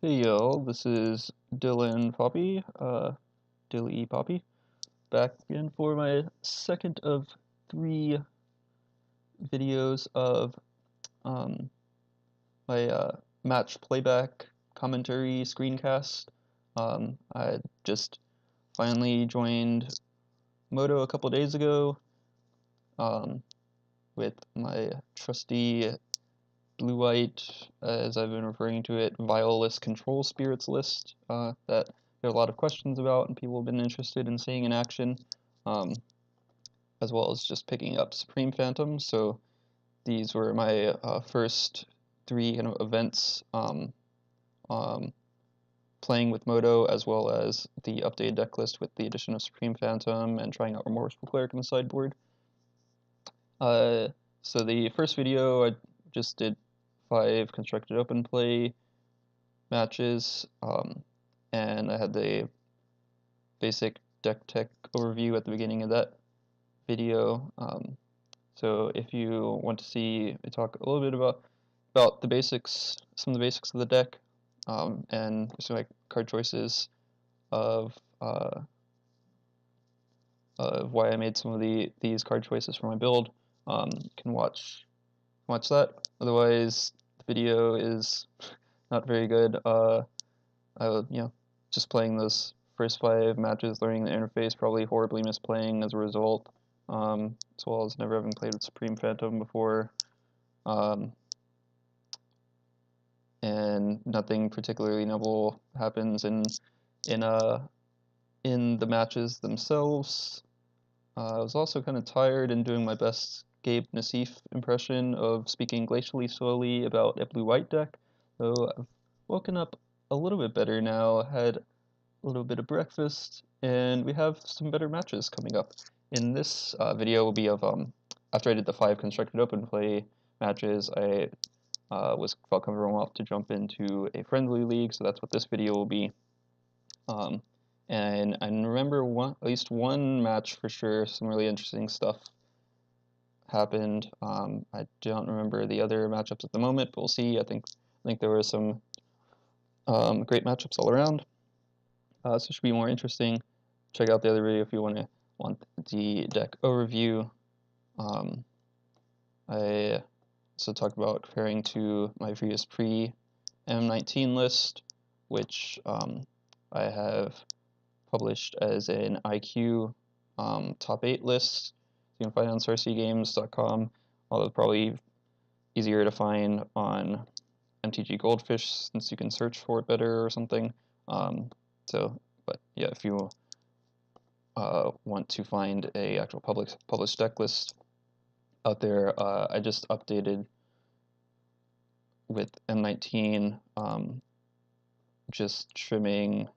Hey y'all, this is Dylan Poppy, Dilly E Poppy, back again for my second of three videos of um, my match playback commentary screencast. I just finally joined Moto a couple days ago um, with my trusty blue-white, as I've been referring to it, Violist Control Spirits list that there are a lot of questions about and people have been interested in seeing in action, um, as well as just picking up Supreme Phantom. So these were my first three kind of events um, playing with Moto, as well as the updated deck list with the addition of Supreme Phantom and trying out Remorseful Cleric in the sideboard. Uh, so the first video I just did 5 constructed open play matches, and I had the basic deck tech overview at the beginning of that video. So if you want to see me talk a little bit about the basics, some of the basics of the deck, and some like card choices of why I made some of these card choices for my build, you can watch that. Otherwise, the video is not very good. Just playing those first 5 matches, learning the interface, probably horribly misplaying as a result, as well as never having played with Supreme Phantom before, um, and nothing particularly novel happens in uh in the matches themselves. I was also kind of tired and doing my best Gabe Nassif impression of speaking glacially slowly about a blue-white deck, so I've woken up a little bit better now, had a little bit of breakfast, and we have some better matches coming up. In this video will be of, after I did the 5 constructed open play matches, I felt comfortable enough to jump into a friendly league, so that's what this video will be. And I remember at least one match for sure, some really interesting stuff happened. I don't remember the other matchups at the moment, but we'll see. I think there were some great matchups all around. So it should be more interesting. Check out the other video if you want the deck overview. I also talked about comparing to my previous pre-M19 list, which I have published as an IQ top 8 list. You can find it on sarcygames.com, although probably easier to find on MTG Goldfish since you can search for it better or something. But yeah, if you want to find a actual published deck list out there, I just updated with M19, just trimming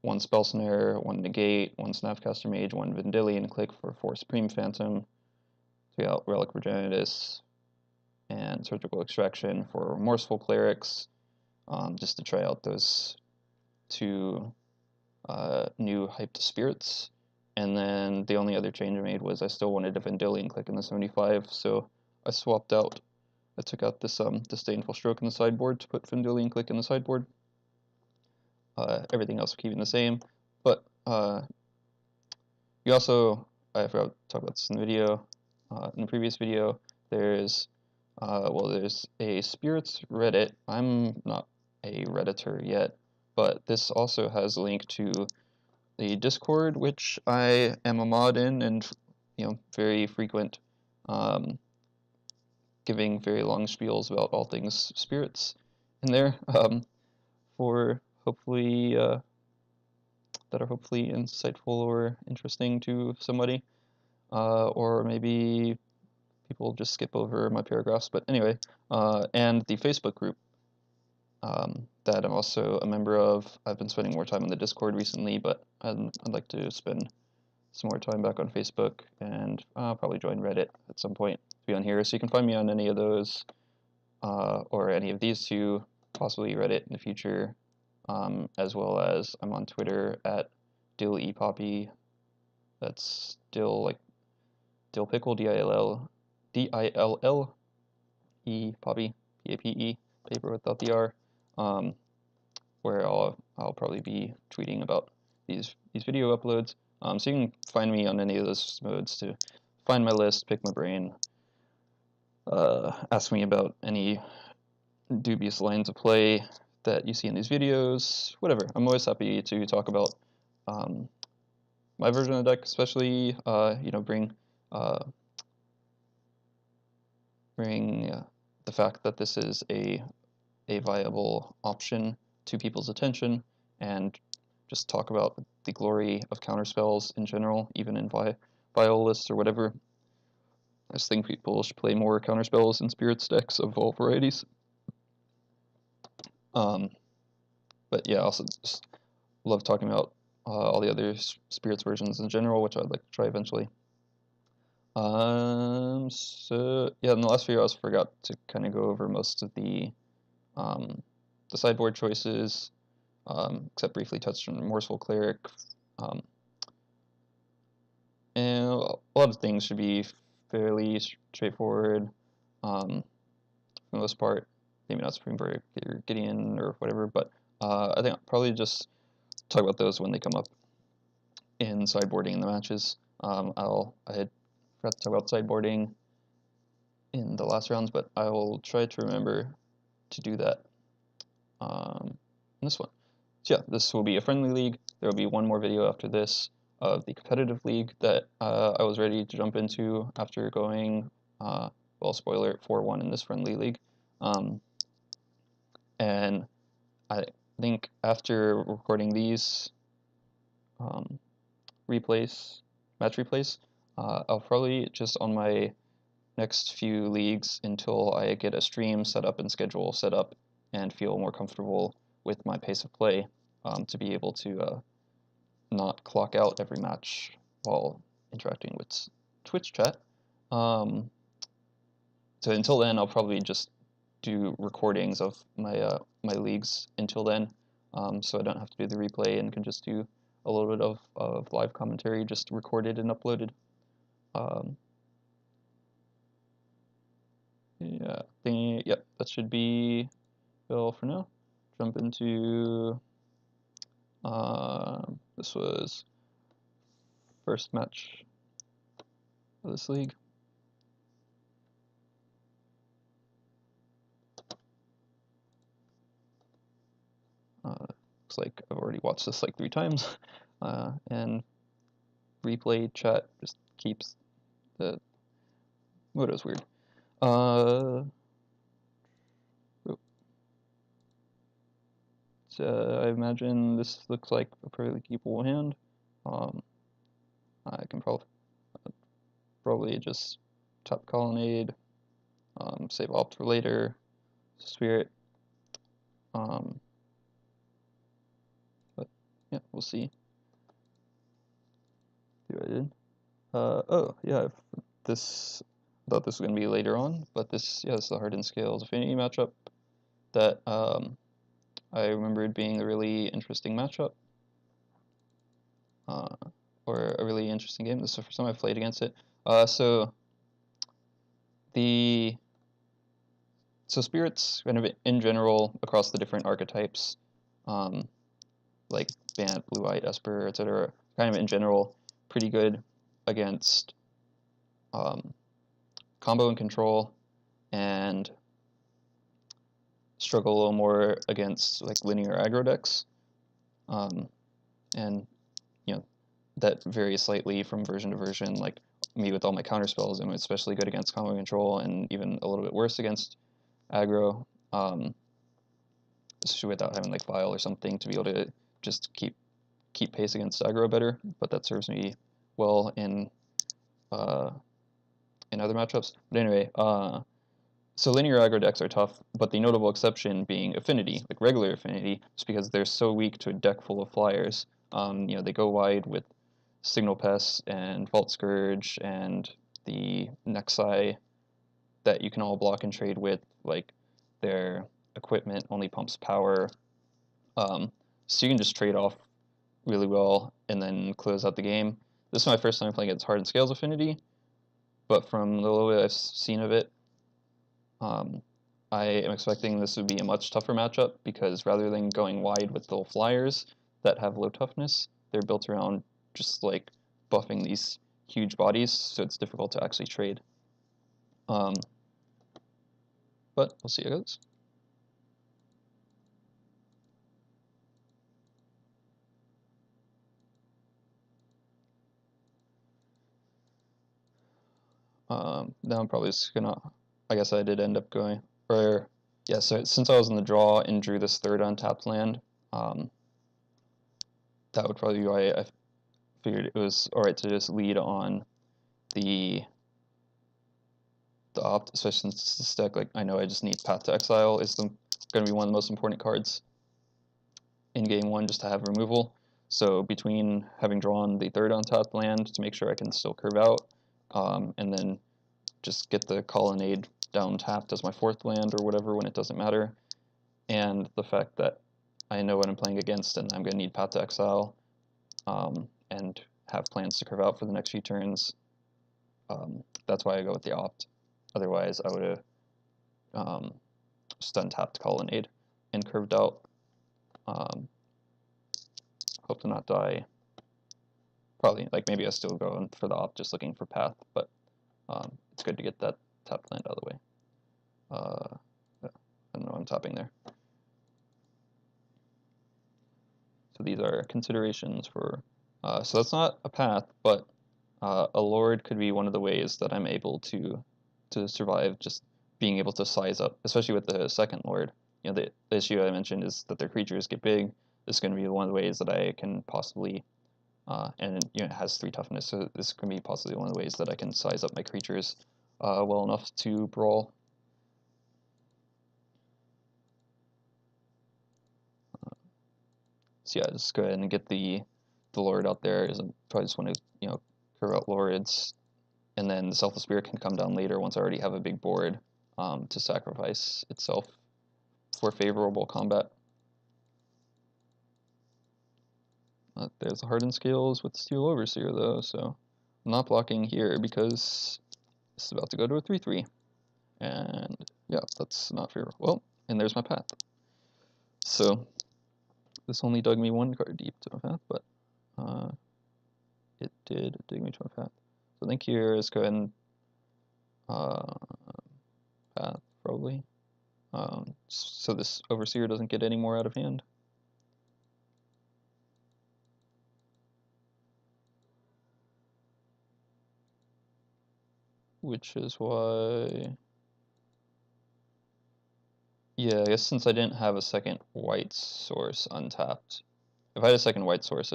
1 Spell Snare, 1 Negate, 1 Snapcaster Mage, 1 Vendilion Click for 4 Supreme Phantom, 3 out Relic Progenitus, and Surgical Extraction for Remorseful Clerics, just to try out those 2 new hyped spirits. And then the only other change I made was I still wanted a Vendilion Click in the 75, so I took out this Disdainful Stroke in the sideboard to put Vendilion Click in the sideboard. Everything else keeping the same, but you also, I forgot to talk about this in the video, in the previous video, there's a Spirits Reddit. I'm not a Redditor yet, but this also has a link to the Discord, which I am a mod in, and very frequent, giving very long spiels about all things spirits in there, for hopefully that are hopefully insightful or interesting to somebody, or maybe people just skip over my paragraphs. But anyway, and the Facebook group that I'm also a member of. I've been spending more time on the Discord recently, but I'd like to spend some more time back on Facebook, and probably join Reddit at some point to be on here. So you can find me on any of those, or any of these 2, possibly Reddit in the future, as well as I'm on Twitter at DillEPoppy. That's Dill, like Dill Pickle, D-I-L-L, E Poppy, P-A-P-E, paper without the R. where I'll probably be tweeting about these video uploads. So you can find me on any of those modes to find my list, pick my brain, ask me about any dubious lines of play that you see in these videos, whatever. I'm always happy to talk about my version of the deck, especially bring the fact that this is a viable option to people's attention, and just talk about the glory of counterspells in general, even in vial lists or whatever. I just think people should play more counterspells in spirits decks of all varieties. But yeah, also just love talking about all the other spirits versions in general, which I'd like to try eventually. So yeah, in the last video I also forgot to kind of go over most of the sideboard choices, except briefly touched on Merfolk Cleric. And a lot of things should be fairly straightforward for the most part. Maybe not Supreme Break or Gideon or whatever, but I think I'll probably just talk about those when they come up in sideboarding in the matches. I had forgot to talk about sideboarding in the last rounds, but I will try to remember to do that in this one. So yeah, this will be a friendly league. There will be one more video after this of the competitive league that I was ready to jump into after going, well, spoiler, 4-1 in this friendly league. And I think after recording these match replays, I'll probably just on my next few leagues until I get a stream set up and schedule set up and feel more comfortable with my pace of play, to be able to not clock out every match while interacting with Twitch chat. So until then, I'll probably just do recordings of my my leagues until then, so I don't have to do the replay and can just do a little bit of live commentary, just recorded and uploaded. Yeah, that should be all for now. Jump into this was first match of this league. Looks like I've already watched this like 3 times, and replay chat just keeps the moto's weird. So I imagine this looks like a fairly keepable hand. I can probably just tap Colonnade, save Opt for later, Spirit. But yeah, we'll see. See what I did. Oh yeah, I thought this was gonna be later on, but this is the Hardened Scales Affinity matchup that I remembered being a really interesting matchup, or a really interesting game. This is the first time I've played against it. So spirits kind of in general across the different archetypes, like Bant, Blue-White, Esper, etc., kind of in general pretty good against combo and control, and struggle a little more against like linear aggro decks, and that varies slightly from version to version. Like me with all my counter spells, I'm especially good against combo control, and even a little bit worse against aggro, especially without having like Vial or something to be able to just keep pace against aggro better. But that serves me well in other matchups. But anyway, so linear aggro decks are tough, but the notable exception being Affinity, like regular Affinity, just because they're so weak to a deck full of flyers. They go wide with Signal Pest and Vault Scourge and the Nexi that you can all block and trade with. Like their equipment only pumps power, so you can just trade off really well and then close out the game. This is my first time playing against Hardened Scales Affinity, but from the little bit I've seen of it, I am expecting this would be a much tougher matchup because rather than going wide with the flyers that have low toughness, they're built around just like buffing these huge bodies, so it's difficult to actually trade. But we'll see how it goes. Now I'm probably just gonna, I guess I did end up going, or yeah, so since I was in the draw and drew this third untapped land, that would probably be why I figured it was alright to just lead on the opt, especially since this deck, like, I know I just need Path to Exile is going to be one of the most important cards in game one just to have removal. So between having drawn the third untapped land to make sure I can still curve out, and then just get the Colonnade down tapped as my fourth land or whatever when it doesn't matter, and the fact that I know what I'm playing against and I'm going to need Path to Exile, and have plans to curve out for the next few turns, that's why I go with the opt. Otherwise, I would have just untapped Colonnade and curved out. Hope to not die. Probably, like, maybe I still go for the opt, just looking for path, but it's good to get that tapped land out of the way. I don't know what I'm tapping there. So these are considerations for, so that's not a path, but a lord could be one of the ways that I'm able to survive, just being able to size up, especially with the second lord. You know, the issue I mentioned is that their creatures get big. This is going to be one of the ways that I can possibly, and you know, it has 3 toughness, so this can be possibly one of the ways that I can size up my creatures well enough to brawl. So yeah, just go ahead and get the lord out there. Probably just want to, you know, curve out lords, and then the Selfless Spirit can come down later once I already have a big board to sacrifice itself for favorable combat. There's the Hardened Scales with Steel Overseer though, so I'm not blocking here because this is about to go to a 3/3. And yeah, that's not fair. Well, and there's my path. So this only dug me 1 card deep to a path, but it did dig me to a path. So I think here is go ahead and path probably. So this Overseer doesn't get any more out of hand. Which is why, yeah, I guess since I didn't have a second white source untapped, if I had a second white source,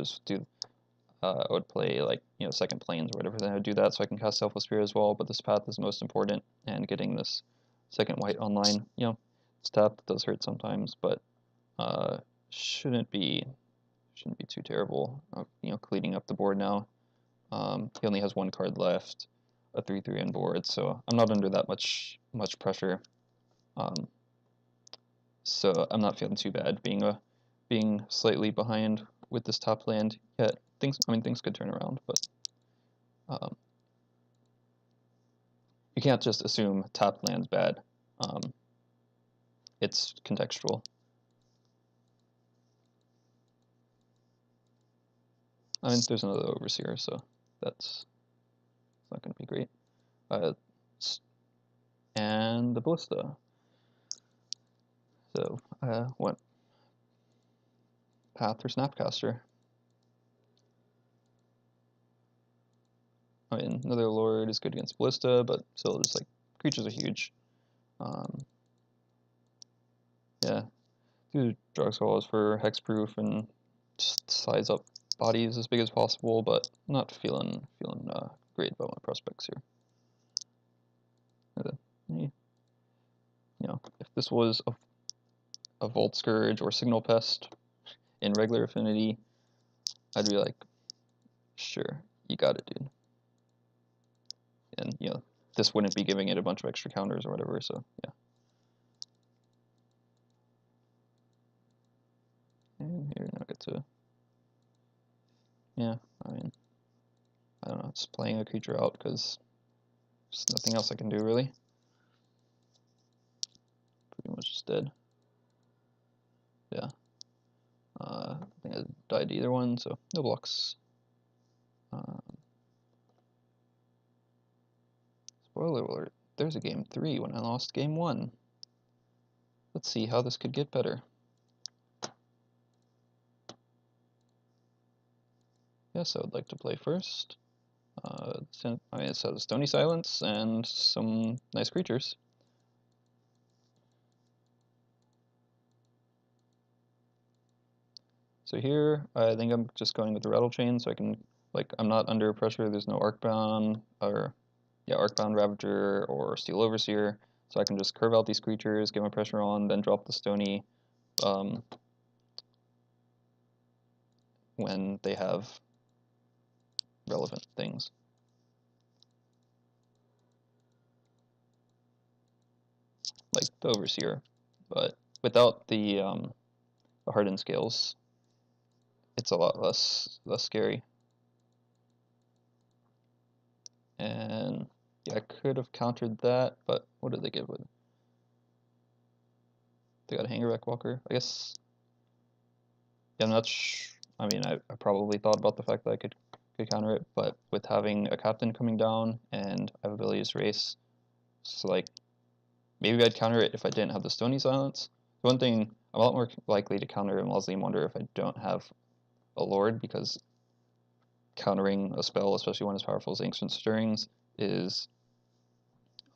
I would play, like, you know, second planes or whatever, then I would do that so I can cast Selfless Spirit as well, but this path is most important, and getting this second white online, you know, it's tapped, it does hurt sometimes, but shouldn't be too terrible. You know, cleaning up the board now. He only has 1 card left, a 3/3 on board, so I'm not under that much pressure. So I'm not feeling too bad being slightly behind with this top land yet. Things could turn around, but you can't just assume top land's bad. It's contextual. I mean, there's another Overseer, so that's not going to be great. And the Ballista. So, what? Path or Snapcaster? I mean, another Lord is good against Ballista, but still, just like, creatures are huge. Yeah, do Drugstore is for hexproof and just size up bodies as big as possible, but not feeling great about my prospects here. You know, if this was a Volt Scourge or Signal Pest in regular Affinity, I'd be like, sure, you got it, dude. And, you know, this wouldn't be giving it a bunch of extra counters or whatever, so yeah. And here now I get to, yeah, I mean, I don't know, just playing a creature out because there's nothing else I can do really. pretty much just dead. Yeah. I think I died to either one, so no blocks. Spoiler alert, there's a game 3 when I lost game 1. Let's see how this could get better. Yes, I would like to play first. It has Stony Silence and some nice creatures. So here, I think I'm just going with the Rattle Chain, so I can, like, I'm not under pressure. There's no Arcbound, or, yeah, Arcbound Ravager or Steel Overseer, so I can just curve out these creatures, get my pressure on, then drop the Stony when they have relevant things. Like the Overseer, but without the Hardened scales, it's a lot less scary. And yeah, I could have countered that, but what did they give with it? They got a Hangerback Walker, I guess. Yeah, I'm not I mean, I probably thought about the fact that I could counter it, but with having a captain coming down and I have abilities race, so like maybe I'd counter it if I didn't have the Stony Silence. The one thing, I'm a lot more likely to counter a Mausoleum Wonder if I don't have a Lord, because countering a spell, especially one as powerful as Ancient Stirrings, is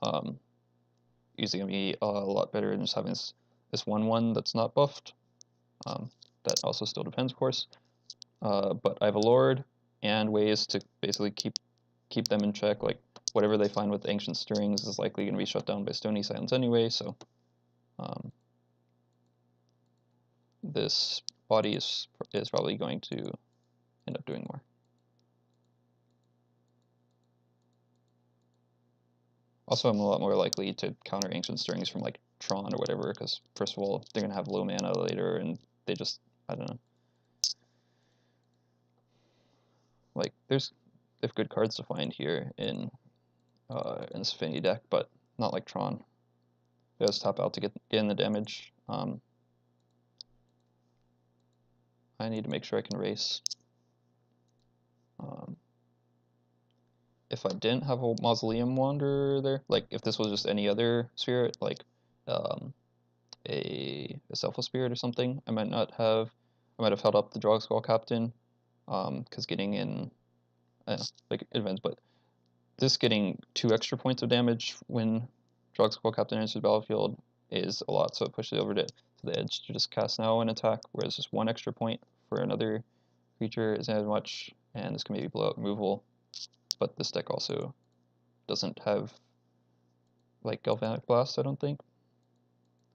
usually going to be a lot better than just having this 1/1 that's not buffed. That also still depends, of course. But I have a Lord and ways to basically keep them in check. Like whatever they find with Ancient Stirrings is likely going to be shut down by Stony Silence anyway, so this body is probably going to end up doing more. Also, I'm a lot more likely to counter Ancient Stirrings from like Tron or whatever, because first of all, they're going to have low mana later, and they just, I don't know. Like, there's good cards to find here in this Affinity deck, but not like Tron. It does tap out to get in the damage. I need to make sure I can race. If I didn't have a Mausoleum Wanderer there, like if this was just any other spirit, like a Selfless Spirit or something, I might have held up the Drogskull Captain, because getting in, like it depends, but this getting 2 extra points of damage when Drogskull Captain enters the battlefield is a lot, so it pushes it over to the edge to just cast now and attack, whereas just 1 extra point for another creature isn't as much, and this can maybe blow out removal. But this deck also doesn't have like Galvanic Blast, I don't think,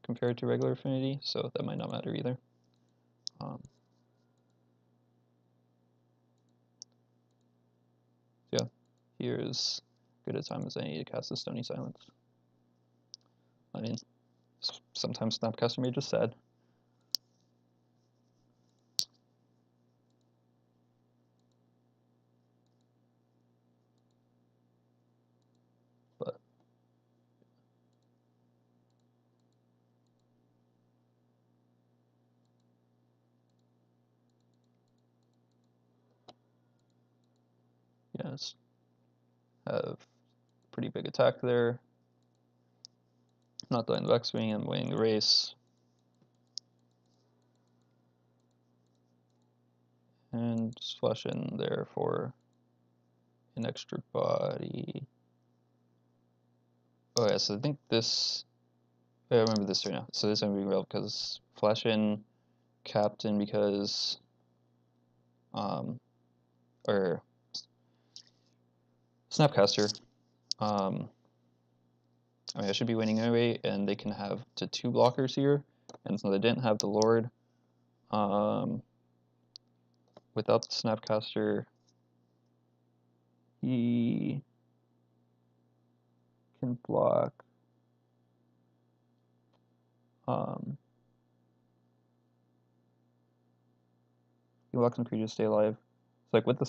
compared to regular Affinity, so that might not matter either. Yeah, here's good a time as any to cast the Stony Silence. I mean, sometimes Snapcaster Mage is sad. But yeah, it's have pretty big attack there. Not dying the backswing, I'm winning the race. And just flash in there for an extra body. Oh yeah, so I think this, I remember this right now. So this is going to be real, because flash in Captain, because, or Snapcaster, I mean, I should be winning anyway, and they can have to 2 blockers here, and so they didn't have the Lord. Without the Snapcaster, he can block he blocks some creatures to stay alive. So like with the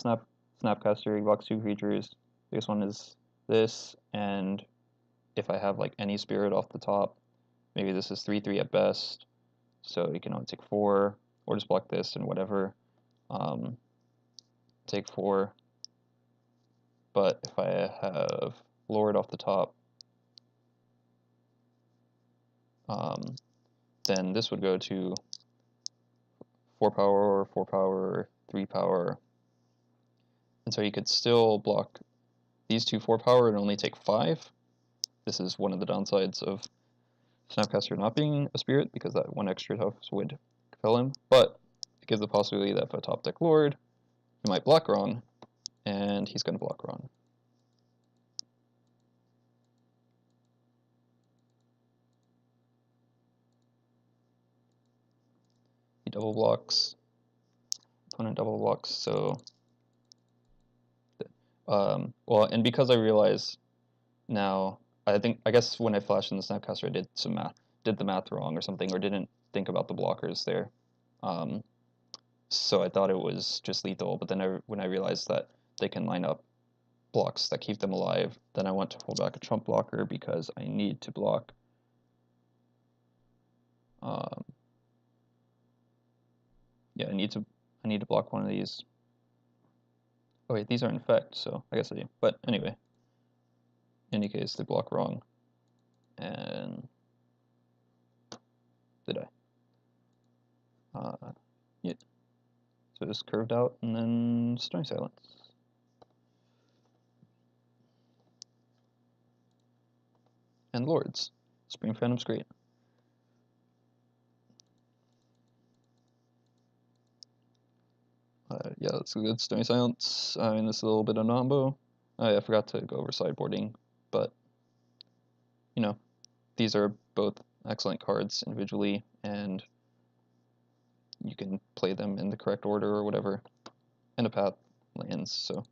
Snapcaster, he blocks 2 creatures. The biggest one is this, and if I have like any spirit off the top, maybe this is 3/3 at best, so you can only take 4, or just block this and whatever. Take 4. But if I have Lord off the top, then this would go to 4 power, 4 power, 3 power. And so you could still block these 2 4 power and only take 5. This is one of the downsides of Snapcaster not being a spirit, because that 1 extra tough would compel him. But it gives the possibility that if I top deck Lord, he might block wrong, and he's going to block wrong. He double blocks, opponent double blocks, so well, and because I realize now, I guess when I flashed in the Snapcaster, I did the math wrong or something, or didn't think about the blockers there. So I thought it was just lethal, but then when I realized that they can line up blocks that keep them alive, then I want to pull back a trump blocker because I need to block yeah, I need to block one of these. Oh wait, these are infect, so I guess I do. But anyway, in any case, they block wrong. And did I? Yeah. So just curved out and then Stony Silence. And Lords. Spring Phantom's great. Yeah, that's a good Stony Silence. I mean, this is a little bit of Nombo. I forgot to go over sideboarding, but, you know, these are both excellent cards individually, and you can play them in the correct order or whatever. And a path lands, so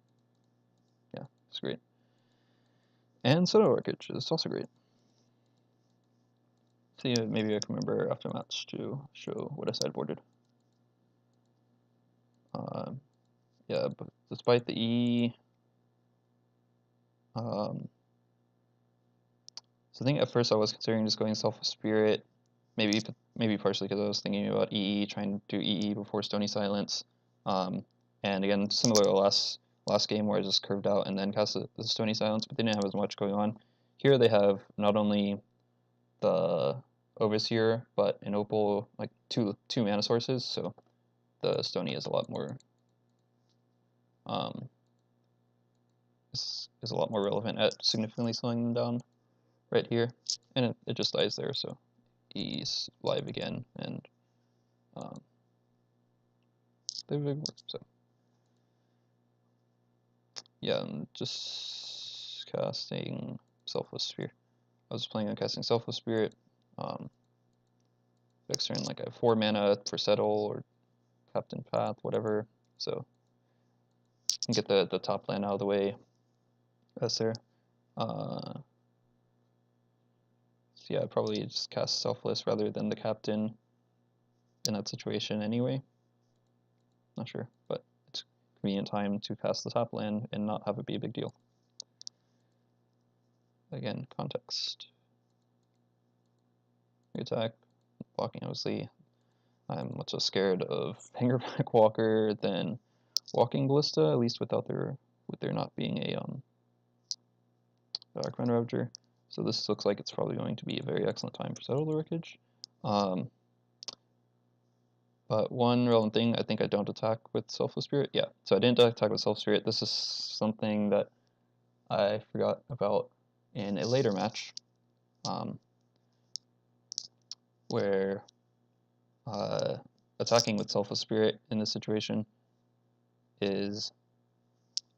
yeah, it's great. And Soto Wreckage is also great. See, maybe I can remember after match to show what I sideboarded. Yeah, but despite the E, so I think at first I was considering just going Selfless Spirit, maybe partially because I was thinking about EE, trying to do EE before Stony Silence. And again, similar to last game where I just curved out and then cast the Stony Silence, but they didn't have as much going on. Here they have not only the Overseer, but an Opal, like two mana sources, so the Stony is a lot more is a lot more relevant at significantly slowing them down right here, and it just dies there, so he's live again, and so yeah, I'm just casting Selfless Sphere. I was planning on casting Selfless Spirit. Next turn, like I have 4 mana for Settle or Captain Path, whatever, so I can get the top land out of the way. That's there. So yeah, I'd probably just cast Selfless rather than the Captain in that situation anyway. Not sure, but it's convenient time to cast the top land and not have it be a big deal. Again, context. Attack, blocking obviously. I'm much less scared of Fingerback Walker than Walking Ballista, at least without there not being a Command Ravager. So this looks like it's probably going to be a very excellent time for Settle the Wreckage. But one relevant thing, I think I don't attack with Selfless Spirit. Yeah, so I didn't attack with Selfless Spirit. This is something that I forgot about in a later match, where attacking with Selfless Spirit in this situation is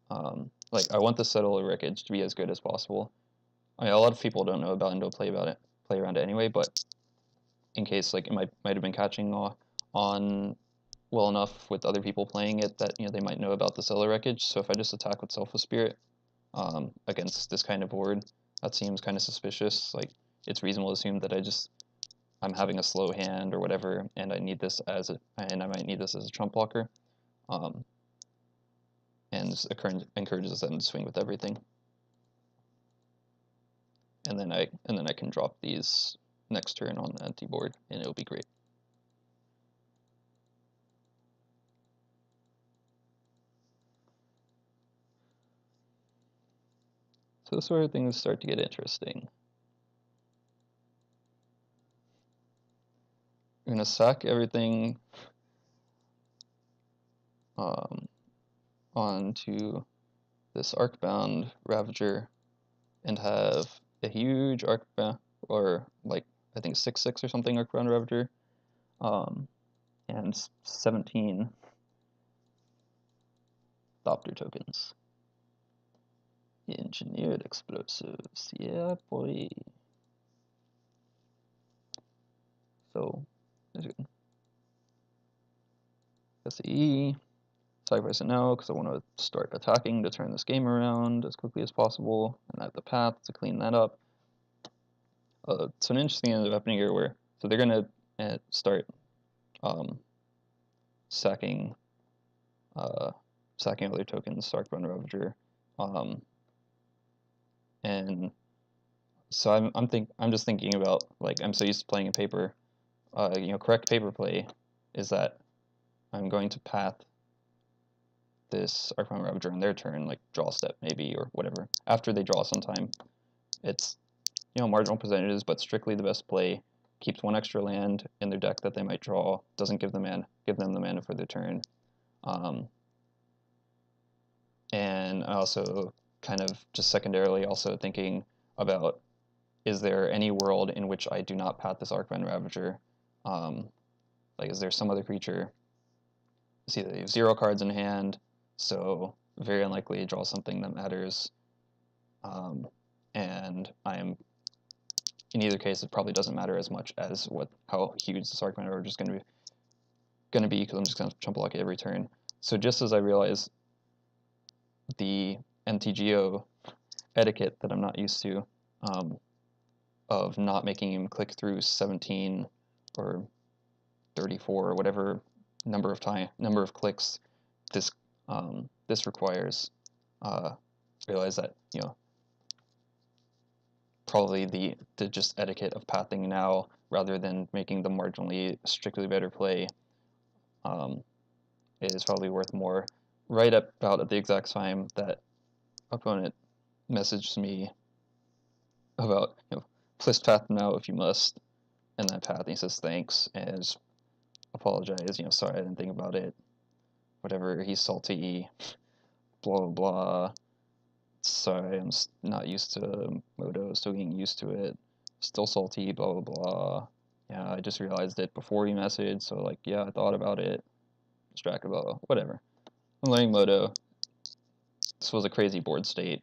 like I want the Settle Wreckage to be as good as possible. I mean, a lot of people don't know about and don't play around it anyway, but in case like it might have been catching on well enough with other people playing it that they might know about the Settle Wreckage. So if I just attack with Selfless Spirit against this kind of board, that seems kind of suspicious. Like it's reasonable to assume that I'm having a slow hand or whatever, and I might need this as a trump blocker, and this encourages them to swing with everything. And then I can drop these next turn on the empty board, and it'll be great. So this sort of things start to get interesting. I'm gonna sack everything onto this Arcbound Ravager and have a huge Arcbound, or like I think 6/6 or something Arcbound Ravager, and 17 Thopter tokens. Engineered explosives, yeah boy. So that's good. SE, sacrifice it now because I want to start attacking to turn this game around as quickly as possible, and I have the path to clean that up. So an interesting thing ended up happening here where, so they're gonna start sacking other tokens, Starkbone Ravager, and so I'm just thinking about, like, I'm so used to playing in paper. Correct paper play is that I'm going to path this Arcbound Ravager on their turn, like draw step maybe or whatever. After they draw sometime, it's marginal percentages, but strictly the best play. Keeps one extra land in their deck that they might draw. Doesn't give them the mana for their turn. And I also kind of just secondarily also thinking about, is there any world in which I do not path this Arcbound Ravager? Like, is there some other creature? See, they have 0 cards in hand, so very unlikely to draw something that matters. And I'm, in either case, it probably doesn't matter as much as how huge this Arcbound Ravager is going to be, because I'm just going to chump block it every turn. So just as I realize the MTGO etiquette that I'm not used to, of not making him click through 17 or 34 or whatever number of clicks this requires, realize that probably the just etiquette of pathing now rather than making the marginally strictly better play is probably worth more. Right about at the exact time that opponent messaged me about, please path now if you must, and that path, and he says thanks and apologize, sorry I didn't think about it, whatever, he's salty, blah blah blah, sorry I'm not used to Moto, still getting used to it, still salty, blah blah blah, yeah, I just realized it before he messaged, so like, yeah, I thought about it, distracted, blah, whatever. I'm learning Moto. This was a crazy board state,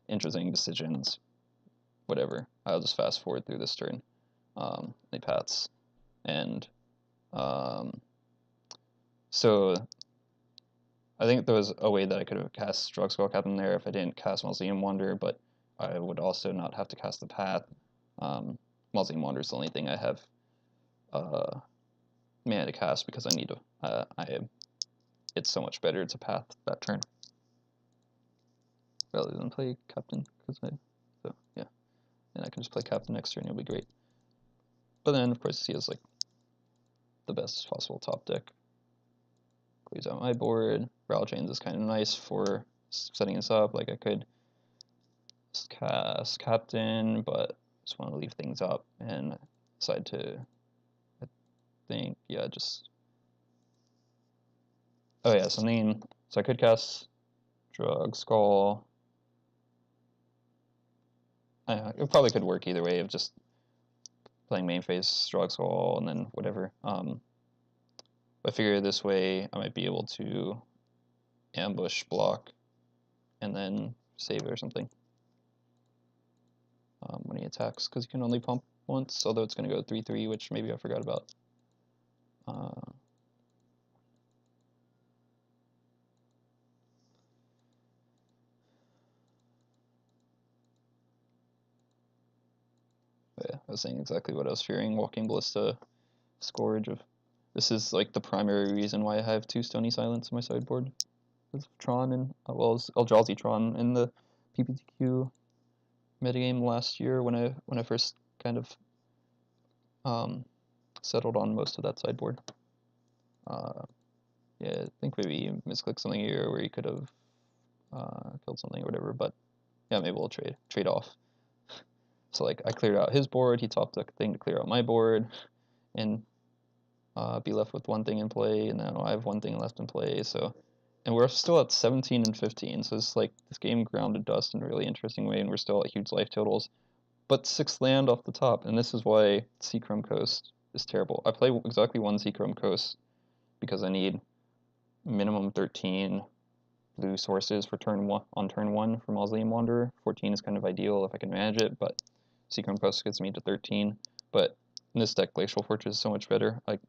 interesting decisions, whatever. I'll just fast forward through this turn. They paths, and so I think there was a way that I could have cast Drug Captain there if I didn't cast Mausoleum Wander, but I would also not have to cast the path. Mausoleum Wander is the only thing I have mana to cast because I need to. It's so much better to path that turn rather than play Captain, so yeah, and I can just play Captain next turn. It'll be great. But then of course he has like the best possible top deck. Clears out my board. Rattle Chains is kind of nice for setting this up. Like, I could cast Captain, but just want to leave things up and decide to, I think, yeah, just, oh yeah, so I could cast Drug Skull. It probably could work either way of just playing main phase Drug Skull and then whatever. I figure this way I might be able to ambush block and then save it or something when he attacks, because he can only pump once, although it's going to go 3/3, which maybe I forgot about. Yeah, I was saying exactly what I was fearing. Walking Ballista, Scourge of... This is like the primary reason why I have 2 Stony Silence in my sideboard. With Tron and, well, as Eldrazi Tron in the PPTQ metagame last year when I first kind of settled on most of that sideboard. Yeah, I think maybe misclick something here where he could have killed something or whatever, but yeah, maybe we'll trade off. So like I cleared out his board, he topped a thing to clear out my board, and be left with one thing in play, and now I have one thing left in play. So, and we're still at 17 and 15. So it's like this game grounded us in a really interesting way, and we're still at huge life totals. But 6 land off the top, and this is why Seachrome Coast is terrible. I play exactly one Seachrome Coast because I need minimum 13 blue sources for turn one for Mausoleum Wanderer. 14 is kind of ideal if I can manage it, but Seachrome Coast gets me to 13. But in this deck, Glacial Fortress is so much better. Like,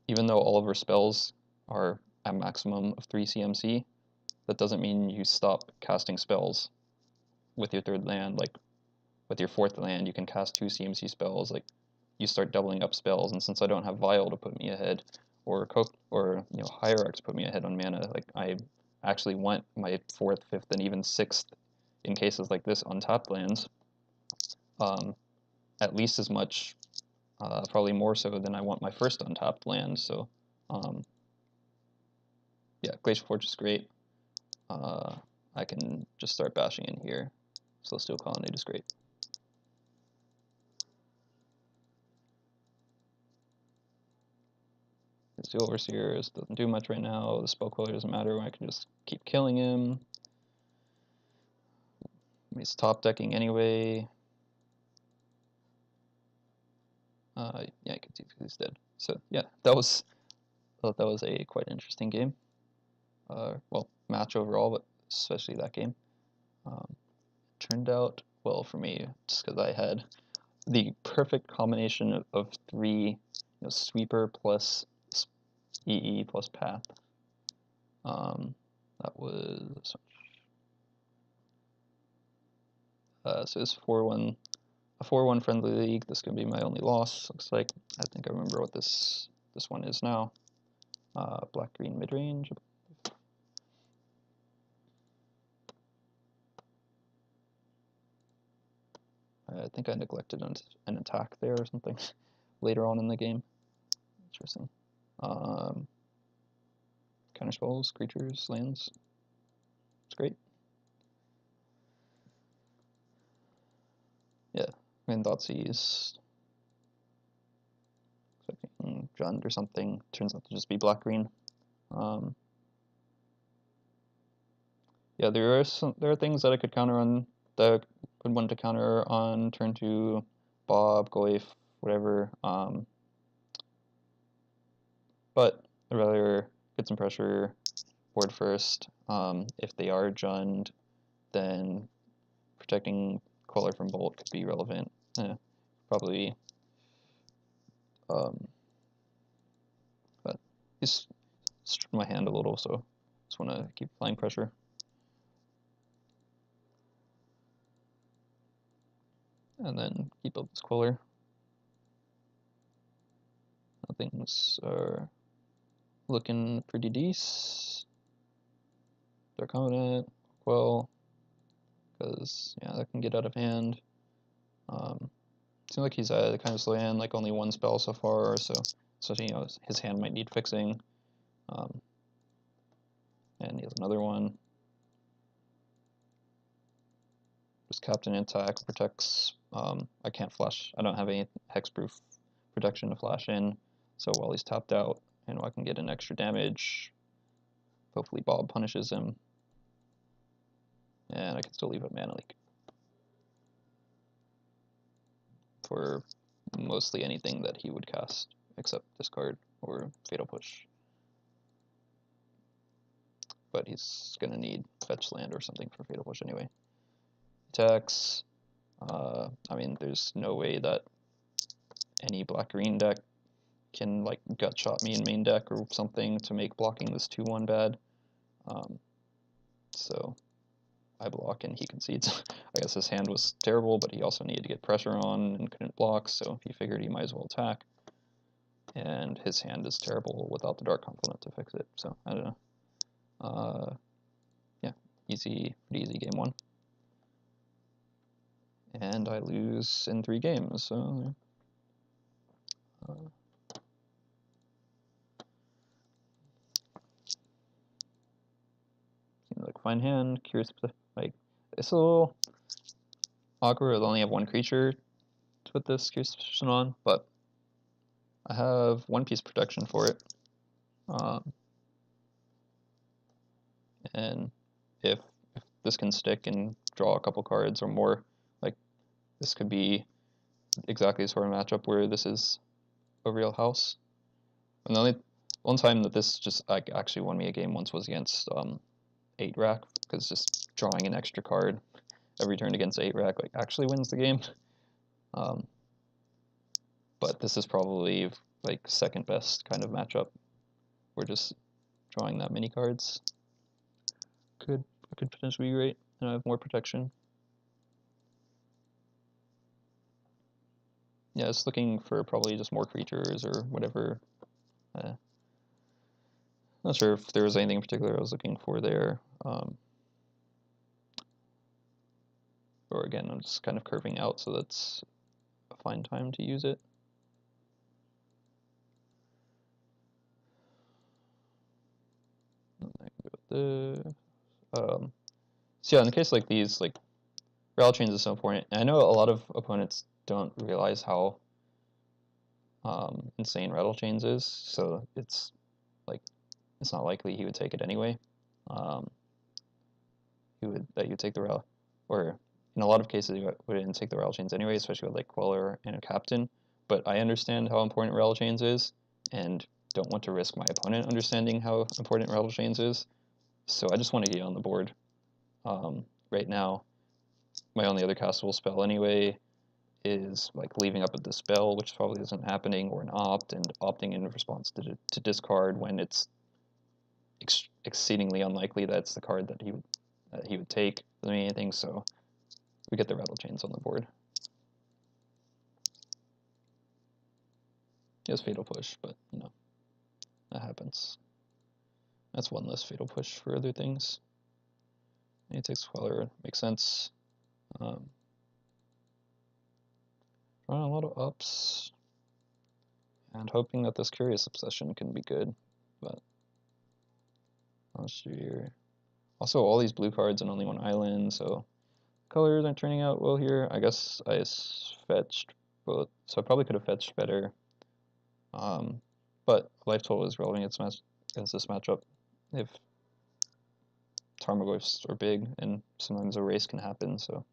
even though all of our spells are at maximum of 3 CMC, that doesn't mean you stop casting spells with your third land. Like, with your fourth land, you can cast 2 CMC spells. Like, you start doubling up spells, and since I don't have Vial to put me ahead, or Hierarch to put me ahead on mana, like, I actually want my 4th, 5th, and even 6th, in cases like this, untapped lands, at least as much, probably more so than I want my first untapped land. So, yeah, Glacial Fortress is great. I can just start bashing in here. Celestial Colonnade is great. The Steel Overseers doesn't do much right now. The Spell Queller doesn't matter. I can just keep killing him. He's top decking anyway. Yeah, I can see he's dead. So yeah, I thought that was a quite interesting game. Well, match overall, but especially that game. Turned out well for me, just because I had the perfect combination of 3, sweeper plus EE plus path. That was so it's 4-1, a 4-1 friendly league. This is gonna be my only loss. Looks like. I think I remember what this one is now. Black green midrange. I think I neglected an attack there or something later on in the game. Interesting. Counter spells, creatures, lands. It's great. Yeah, I mean, Thoughtseize, expecting Jund or something. Turns out to just be black green. Yeah, there are things that I could counter on, that I would want to counter on turn 2, Bob, Goif, whatever. But I'd rather get some pressure board first. If they are Jund, then protecting Queller from Bolt could be relevant. Probably. But he's stripped my hand a little, so just want to keep applying pressure. And then keep up this Queller. Things are looking pretty decent. Dark Covenant, Quell, because yeah, that can get out of hand. Seems like he's at kind of slow hand, like only 1 spell so far, so his hand might need fixing. And he has another one. Just Captain Attack protects. I can't flash. I don't have any hexproof protection to flash in, so while he's tapped out, I can get an extra damage. Hopefully Bob punishes him, and I can still leave a mana leak for mostly anything that he would cast, except discard or Fatal Push. But he's gonna need fetch land or something for Fatal Push anyway. Attacks. I mean, there's no way that any black-green deck can like gut shot me in main deck or something to make blocking this 2-1 bad. So I block and he concedes. I guess his hand was terrible, but he also needed to get pressure on and couldn't block, so he figured he might as well attack. And his hand is terrible without the Dark Complement to fix it, so I don't know. Yeah, pretty easy game 1. And I lose in 3 games, so Like fine hand, curious, like it's a little awkward. I only have one creature to put this curious position on, but I have one piece of protection for it. And if this can stick and draw a couple cards or more, like this could be exactly the sort of matchup where this is a real house. And the only one time that this just actually won me a game once was against 8-rack, because just drawing an extra card every turn against 8-rack like actually wins the game. But this is probably like second best kind of matchup. We're just drawing that many cards. Could potentially be great, and I have more protection. Yeah, it's looking for probably just more creatures or whatever. Not sure if there was anything in particular I was looking for there. Or again, I'm just kind of curving out, so that's a fine time to use it. So yeah, in the case like these, like rattle chains is so important. And I know a lot of opponents don't realize how insane rattle chains is, so it's like it's not likely he would take it anyway. He would take the rattle, or in a lot of cases he wouldn't take the rattle chains anyway, especially with like Queller and a captain. But I understand how important rattle chains is, and don't want to risk my opponent understanding how important rattle chains is. So I just want to get on the board. Right now, my only other castable spell anyway is like leaving up a dispel, which probably isn't happening, or an opt, and opting in response to discard when it's exceedingly unlikely that's the card that he would take. Doesn't mean anything, so we get the rattle chains on the board. Yes, fatal push, but you know that happens. That's one less fatal push for other things. He takes Queller, makes sense. Drawing a lot of ups, and hoping that this Curious Obsession can be good, but let's see here. Also, all these blue cards and only one island, so colors aren't turning out well here. I guess I fetched both, so I probably could have fetched better. But life total is relevant against this matchup. If Tarmogoyfs are big, and sometimes a race can happen, so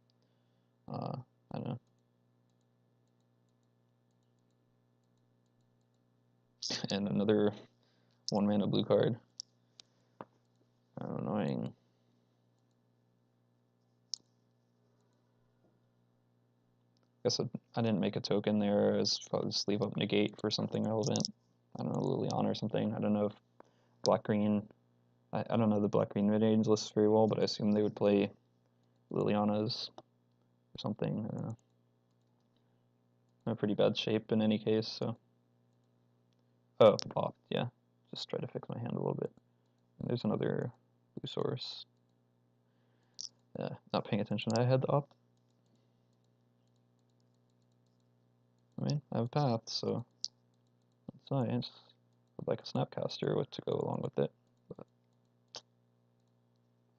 I don't know. And another 1-mana blue card. Annoying. Guess I didn't make a token there. As probably just leave up negate for something relevant. I don't know, Liliana or something. I don't know if black-green. I don't know the black-green midrange list very well, but I assume they would play Liliana's or something. I don't know. I'm in pretty bad shape in any case, so. Oh, opt, yeah. Just try to fix my hand a little bit. And there's another blue source. Yeah, not paying attention. I had the opt. I mean, I have a path, so that's nice. I'd like a Snapcaster to go along with it.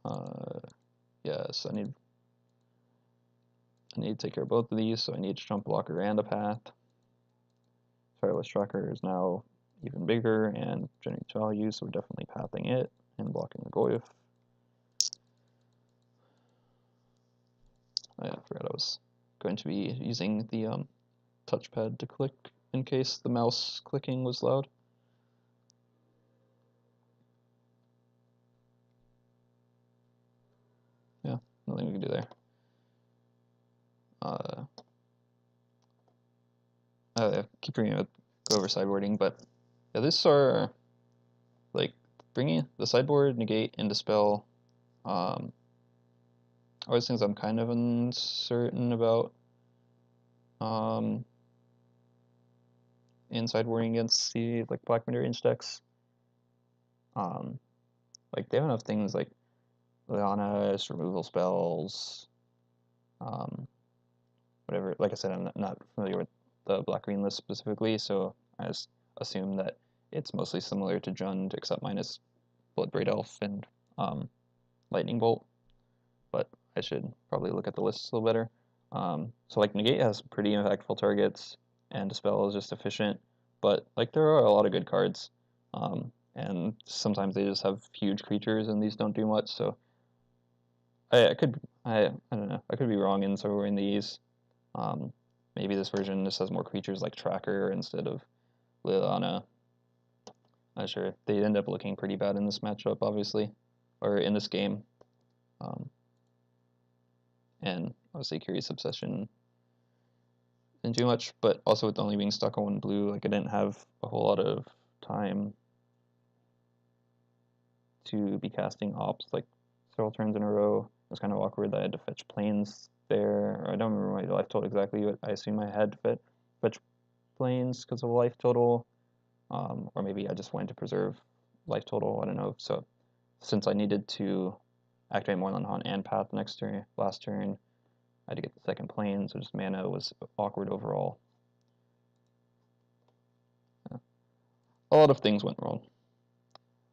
But, yes, I need to take care of both of these, so I need a jump blocker and a path. Tireless Tracker is now even bigger and generates value, so we're definitely pathing it and blocking the Goyf. Oh, yeah, I forgot I was going to be using the touchpad to click in case the mouse clicking was loud. Yeah, nothing we can do there. I keep bringing up go over sideboarding, but yeah, these are like bringing the sideboard, negate, and dispel. Always things I'm kind of uncertain about. In sideboarding against the like black midrange decks. Like they have enough things like Liana's removal spells. Whatever. Like I said, I'm not familiar with the black-green list specifically, so I just assume that it's mostly similar to Jund, except minus Bloodbraid Elf and Lightning Bolt, but I should probably look at the list a little better. So like Negate has pretty impactful targets, and Dispel is just efficient, but like there are a lot of good cards, and sometimes they just have huge creatures and these don't do much, so I don't know, I could be wrong in somewhere in these. Maybe this version just has more creatures like Tracker instead of Liliana. Not sure. They end up looking pretty bad in this matchup, obviously, or in this game. And obviously Curious Obsession didn't do much, but also with only being stuck on one blue, like I didn't have a whole lot of time to be casting ops like several turns in a row. It was kind of awkward that I had to fetch planes there. I don't remember my life total exactly, but I assume I had to fetch planes because of life total, or maybe I just wanted to preserve life total. I don't know. So since I needed to activate Moorland and Path last turn, I had to get the second plane, so just mana was awkward overall. A lot of things went wrong.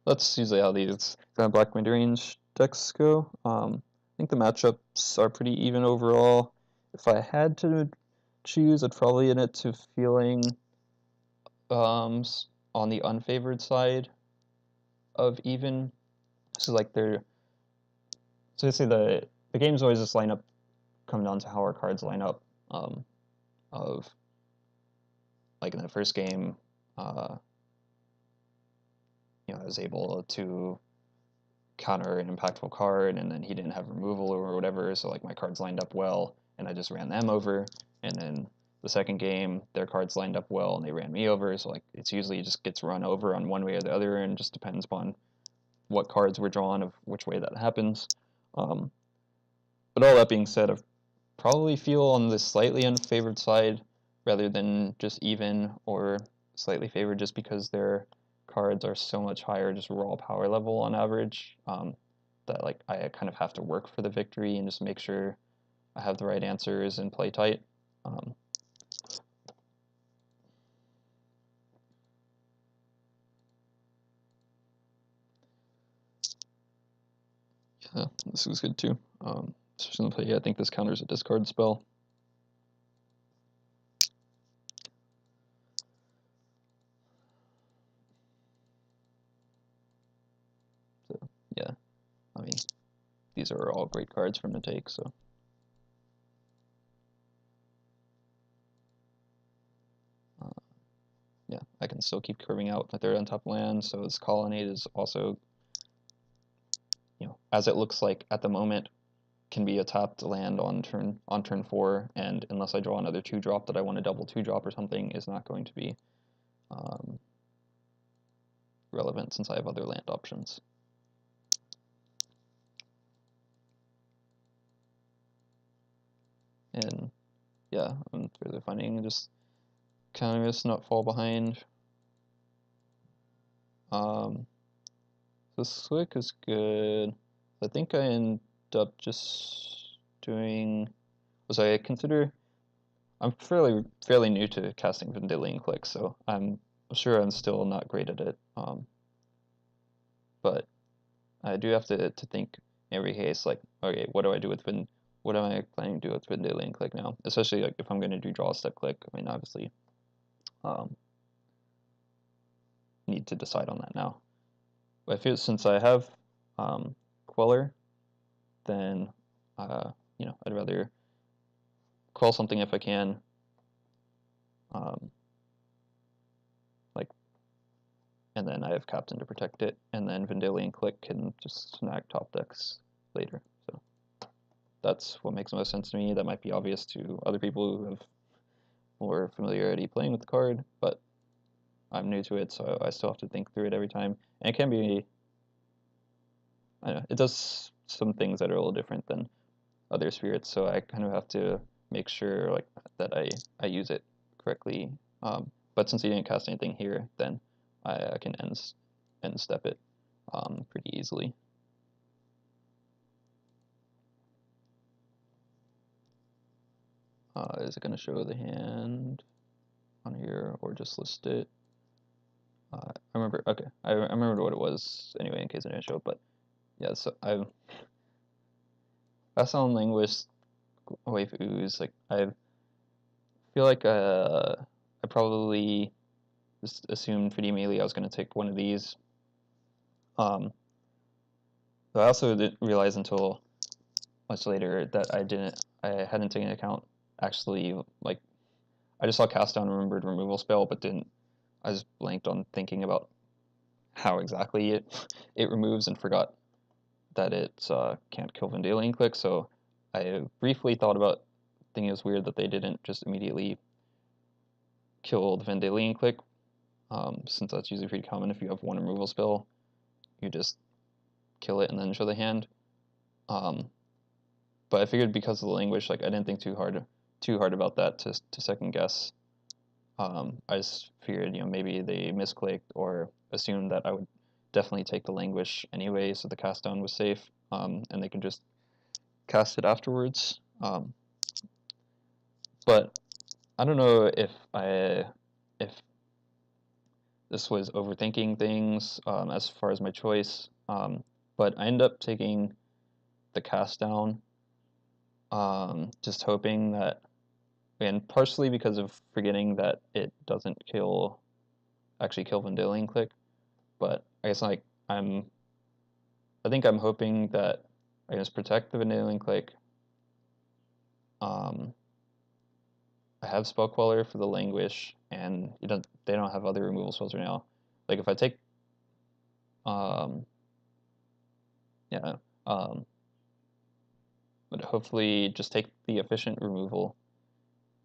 That's usually how these kind of black midrange decks go. I think the matchups are pretty even overall. If I had to choose, I'd probably in it to feeling on the unfavored side of even. So like so say the games always just come down to how our cards line up. Of like in the first game, I was able to counter an impactful card, and then he didn't have removal or whatever, so like my cards lined up well, and I just ran them over. And then the second game, their cards lined up well, and they ran me over. So like it's usually just gets run over on one way or the other, and just depends upon what cards were drawn of which way that happens. But all that being said, I probably feel on the slightly unfavored side rather than just even or slightly favored, just because their cards are so much higher just raw power level on average, that like I kind of have to work for the victory and just make sure I have the right answers and play tight. Yeah, this was good too. Especially in the play, I think this counters a discard spell. So yeah, I mean, these are all great cards from the take, so. Yeah, I can still keep curving out my third on top land, so this Colonnade is also, as it looks like at the moment, can be a tapped land on turn 4, and unless I draw another 2-drop that I want to double 2-drop or something, is not going to be relevant since I have other land options. And yeah, I'm further finding just counter not fall behind. This Swick is good. I think I end up just doing. I'm fairly new to casting Vendilion Click, so I'm sure I'm still not great at it. But I do have to think in every case, like, okay, what do I do with what am I planning to do with Vendilion Click now? Especially like if I'm going to do Draw Step Click. I mean, obviously, need to decide on that now. But I feel since I have Queller, then I'd rather quell something if I can. And then I have Captain to protect it, and then Vendilion Click can just snag top decks later. So that's what makes most sense to me. That might be obvious to other people who have more familiarity playing with the card, but I'm new to it, so I still have to think through it every time. And it can be, I don't know, it does some things that are a little different than other spirits, so I kind of have to make sure like that I use it correctly. But since he didn't cast anything here, then I can end step it pretty easily. Is it going to show the hand? on here, or just list it. I remember, okay, I remember what it was anyway, in case I didn't show it, but yeah, so I Fast on Linguist, Wave Ooze, like, I feel like I probably just assumed pretty immediately I was going to take one of these. But I also didn't realize until much later that I hadn't taken into account actually, like, I just saw Cast Down, remembered removal spell, but I just blanked on thinking about how exactly it removes and forgot that it can't kill Vendalion Click, so I briefly thought about thinking it was weird that they didn't just immediately kill the Vendalion Click, since that's usually pretty common. If you have one removal spell, you just kill it and then show the hand. But I figured because of the language, like, I didn't think too hard about that to second guess. I just figured, maybe they misclicked or assumed that I would definitely take the languish anyway, so the cast down was safe, and they can just cast it afterwards. But I don't know if this was overthinking things as far as my choice, but I ended up taking the cast down, just hoping that, and partially because of forgetting that it doesn't actually kill Vendalion Click, but I guess, like, I think I'm hoping that I just protect the Vendalion Click. I have Spell Queller for the Languish, and they don't have other removal spells right now. Like, if I take, yeah, but hopefully just take the efficient removal,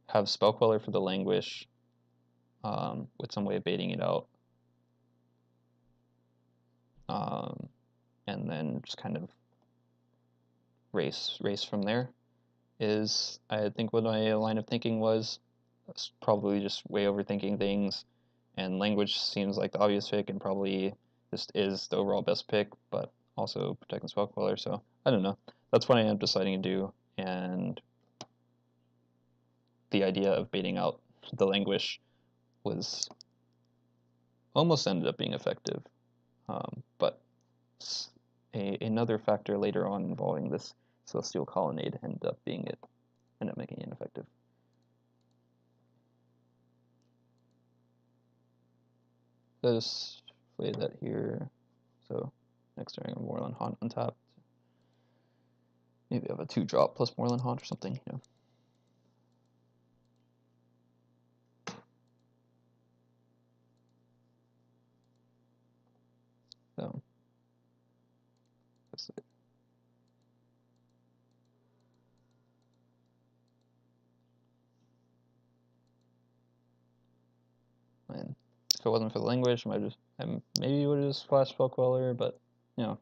have Spell Queller for the Languish, with some way of baiting it out, and then just kind of race from there. I think what my line of thinking was probably just way overthinking things, and language seems like the obvious pick and probably just is the overall best pick, but also protecting Spell Queller, so I don't know. That's what I am deciding to do, and the idea of baiting out the languish was almost ended up being effective, but another factor later on involving this Celestial Colonnade ended up making it ineffective. Let's play that here. So next turn, a Moorland Haunt untapped. Maybe I have a 2-drop plus Moorland Haunt or something, So that's it. And if it wasn't for the language, I maybe would have just flashed Spell Queller, but I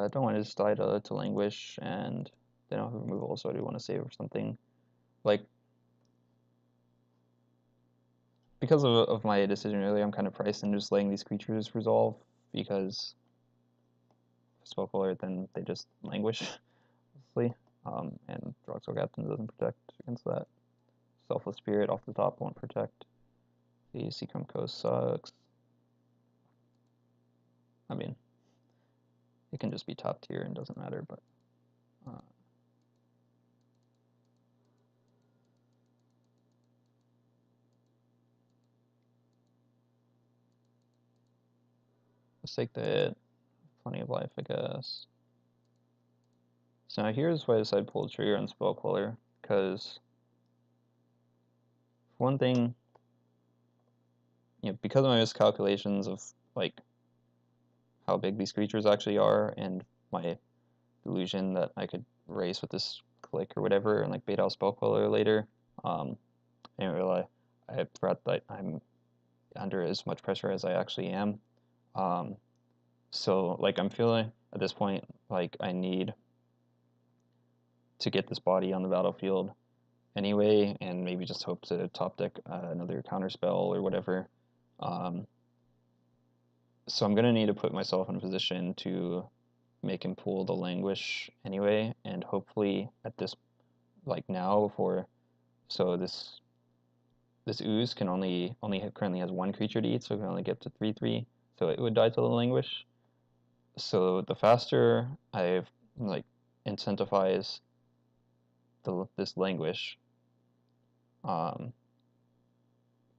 don't want to just die to languish, and they don't have removal, so I do want to save or something. Like, because of my decision earlier, I'm kind of priced in just letting these creatures resolve, because Spell Queller, then they just languish, obviously, and Droxel Captain doesn't protect against that. Selfless Spirit off the top won't protect. The Seacrum Coast sucks. I mean, it can just be top tier and doesn't matter, but let's take the hit. Plenty of life, I guess. So now here's why I decided to pull the trigger on Spell Queller, because for one thing, because of my miscalculations of, like, how big these creatures actually are, and my delusion that I could race with this click or whatever and, like, bait out Spell Queller later, I didn't realize I forgot that I'm under as much pressure as I actually am. So, like, I'm feeling at this point like I need to get this body on the battlefield anyway, and maybe just hope to top deck another counter spell or whatever. So I'm gonna need to put myself in a position to make him pull the languish anyway, and hopefully at this, like, now, so this this ooze can currently has one creature to eat, so it can only get to 3/3. So it would die to the languish. So the faster I've like incentivize this languish, while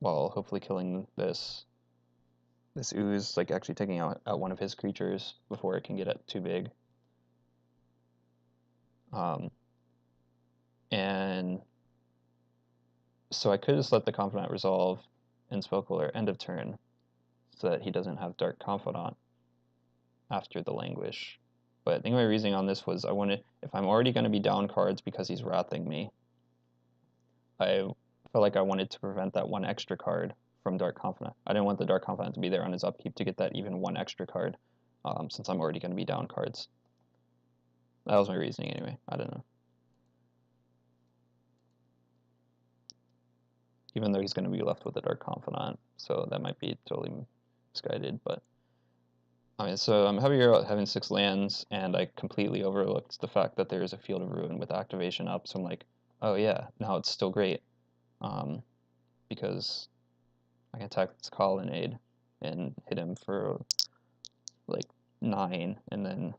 hopefully killing this ooze, like actually taking out one of his creatures before it can get too big. And so I could just let the Confidant resolve in Spellcooler end of turn, so that he doesn't have Dark Confidant after the languish. But I think my reasoning on this was if I'm already going to be down cards because he's wrathing me, I felt like I wanted to prevent that one extra card from Dark Confidant. I didn't want the Dark Confidant to be there on his upkeep to get that even one extra card, since I'm already going to be down cards. That was my reasoning anyway. I don't know. Even though he's going to be left with a Dark Confidant, so that might be totally misguided, but I mean, so I'm heavier about having 6 lands, and I completely overlooked the fact that there is a Field of Ruin with activation up, so I'm like, oh yeah, now it's still great, because I can attack this Colonnade and hit him for like 9, and then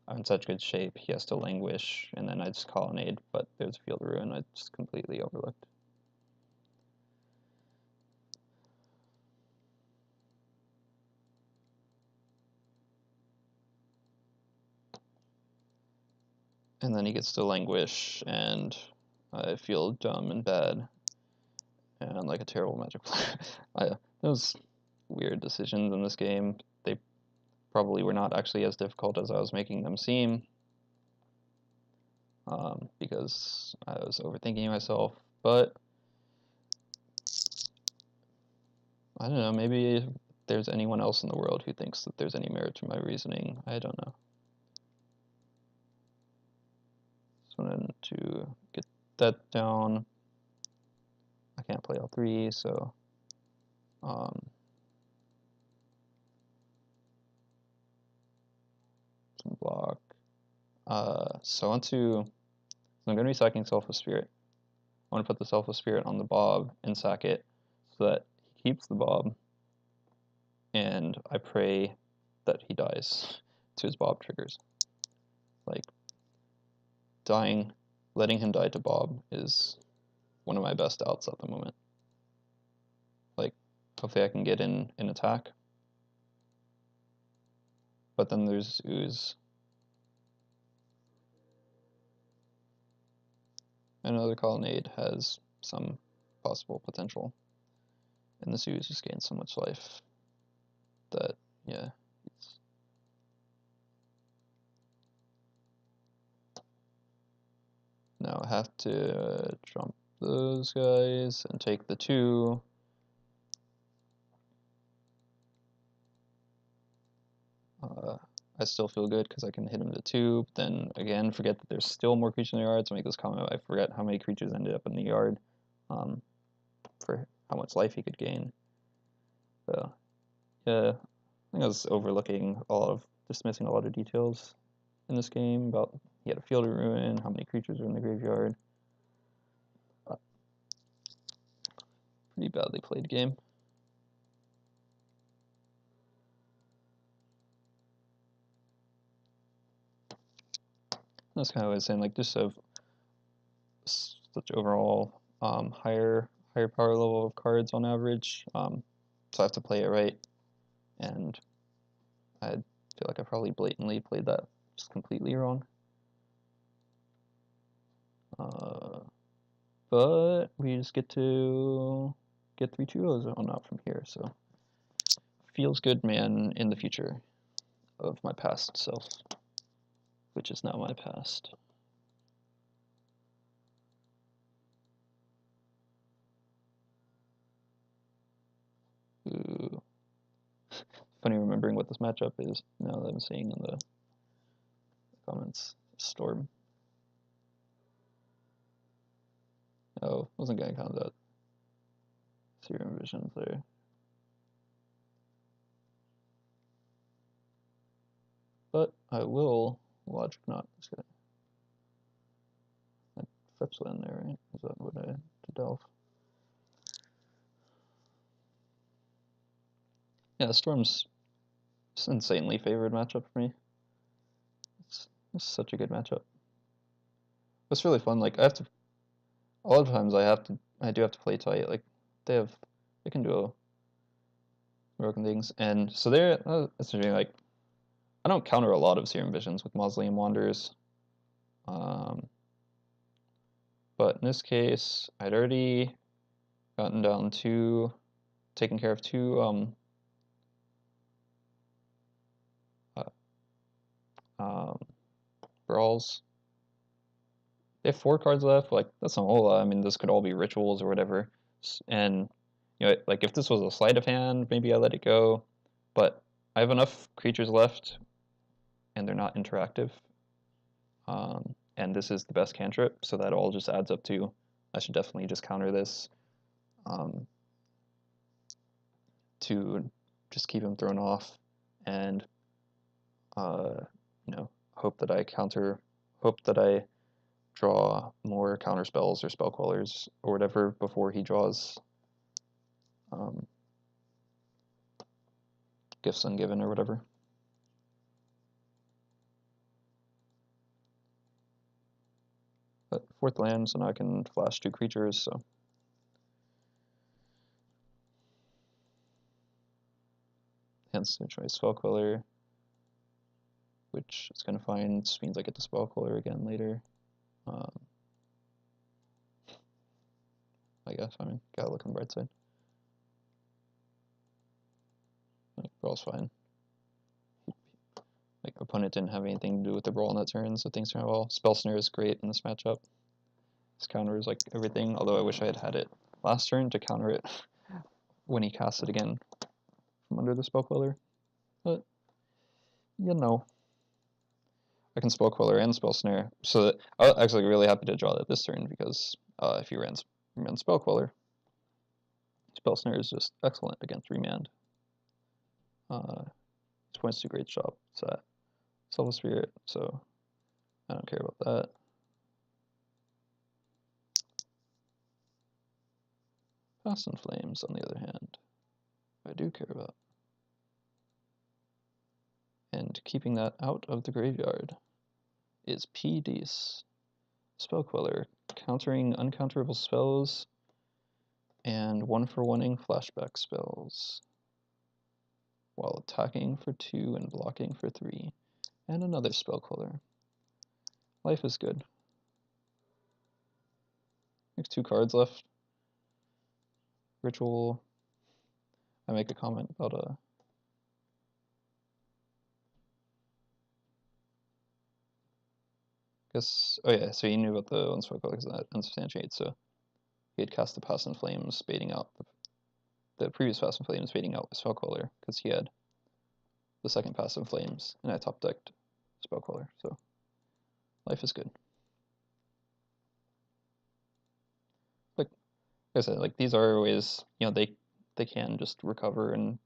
I'm in such good shape, he has to languish, and then I just Colonnade, but there's a Field of Ruin I just completely overlooked. And then he gets to languish, and I feel dumb and bad, and like a terrible Magic player. Those weird decisions in this game, they probably were not actually as difficult as I was making them seem, because I was overthinking myself, but I don't know, maybe if there's anyone else in the world who thinks that there's any merit to my reasoning, I don't know. Just wanted to get that down. I can't play all 3, so some block. So I'm going to be sacking Selfless Spirit. I want to put the Selfless Spirit on the Bob and sack it so that he keeps the Bob, and I pray that he dies to his Bob triggers. Like, letting him die to Bob is one of my best outs at the moment. Like, hopefully I can get in attack. But then there's Ooze. Another Colonnade has some possible potential. And this Ooze just gains so much life that, yeah. Now I have to jump those guys and take the 2. I still feel good because I can hit him to 2, but then again forget that there's still more creatures in the yard, so make this comment, I forget how many creatures ended up in the yard, for how much life he could gain. So yeah, I think I was dismissing a lot of details in this game about he had a Field of Ruin, how many creatures are in the graveyard. Pretty badly played game. That's kind of what I was saying, like just such overall higher power level of cards on average. So I have to play it right, and I feel like I probably blatantly played that just completely wrong. But we just get to get 3 2-0s on out from here, so feels good, man, in the future of my past self, which is now my past. Ooh. Funny remembering what this matchup is now that I'm seeing in the comments. Storm. Oh, wasn't gonna count that. Serum Visions there. But I will Logic Knot this guy. I fetch land there, right? Is that what I had to delve? Yeah, Storm's insanely favored matchup for me. It's such a good matchup. It's really fun. Like a lot of times I do have to play tight. Like they can do broken things, and so that's like I don't counter a lot of Serum Visions with Mausoleum Wanderers. But in this case, I'd already gotten down to taking care of two brawls. They have 4 cards left. Like that's not a whole lot. I mean, this could all be rituals or whatever. And like if this was a sleight of hand, maybe I let it go. But I have enough creatures left, and they're not interactive. And this is the best cantrip, so that all just adds up to I should definitely just counter this to just keep him thrown off, and hope that I draw more counter spells or spell callers or whatever before he draws Gifts Ungiven or whatever. But 4th land, so now I can flash 2 creatures, so. Hence the choice Spell Queller, which is going to find, this means I get the Spell Queller again later. I guess, I mean, gotta look on the bright side. Like, Brawl's fine. Like, opponent didn't have anything to do with the Brawl on that turn, so things turn out well. Spell Snare is great in this matchup. This counters, like, everything, although I wish I had had it last turn to counter it when he casts it again from under the Spell Queller. But, I can Spell Queller and Spell Snare. So that, I was actually really happy to draw that this turn, because if you ran Spell Queller, Spell Snare is just excellent against Remand. This points to Great Shop. It's at Self Spirit, so I don't care about that. Past in Flames, on the other hand, I do care about. And keeping that out of the graveyard is PD's Spell Queller, countering uncounterable spells and 1-for-1ing flashback spells, while attacking for 2 and blocking for 3, and another Spell Queller. Life is good. There's 2 cards left. Ritual. I make a comment about oh yeah, so he knew about the one Spell Queller because that unsubstantiates, so he had cast the Past in Flames, baiting out the previous Past in Flames, baiting out the Spell Queller, because he had the second Past in Flames, and I top decked Spell Queller, so life is good. Like I said, like these are ways, they can just recover and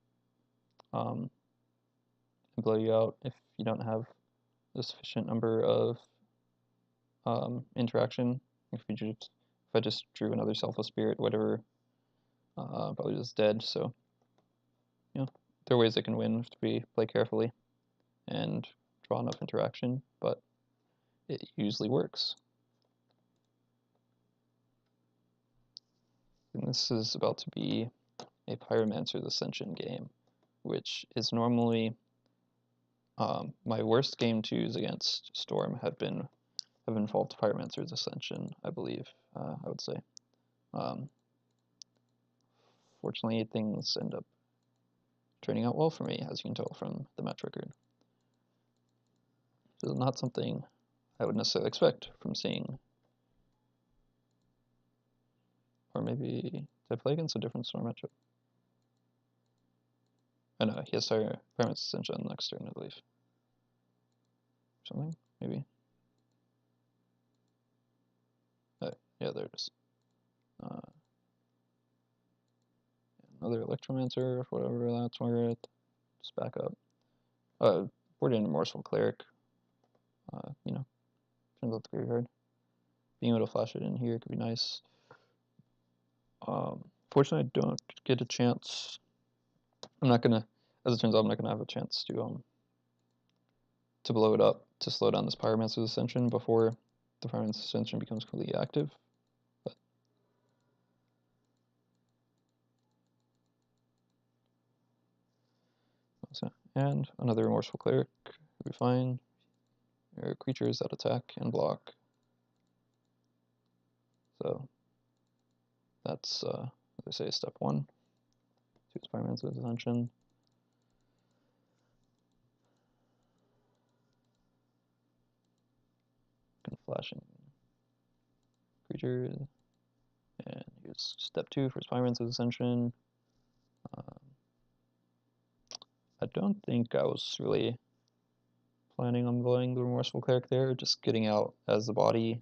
blow you out if you don't have a sufficient number of interaction. If I just drew another Selfless Spirit, whatever, probably just dead. So, there are ways they can win if we play carefully and draw enough interaction, but it usually works. And this is about to be a Pyromancer's Ascension game, which is normally my worst game 2s against Storm have involved Pyromancer's Ascension, I believe, I would say. Fortunately, things end up turning out well for me, as you can tell from the match record. So not something I would necessarily expect from seeing. Or maybe, did I play against a different Storm matchup? Oh no, he has Pyromancer's Ascension next turn, I believe. Something, maybe. Yeah, there it is. Another Electromancer, whatever that's worth. Just back up. Board in Merfolk Cleric. Turns out the graveyard. Being able to flash it in here could be nice. Fortunately, I don't get a chance. I'm not gonna. as it turns out, I'm not going to have a chance to blow it up to slow down this Pyromancer's Ascension before the Pyromancer's Ascension becomes completely active. But and another Remorseful Cleric would be fine. There are creatures that attack and block. So that's, as I say, step one. Choose Pyromancer's Ascension. Can flash in creatures. And here's step two for Pyromancer's Ascension. I don't think I was really planning on going the Remorseful Cleric there, just getting out as the body.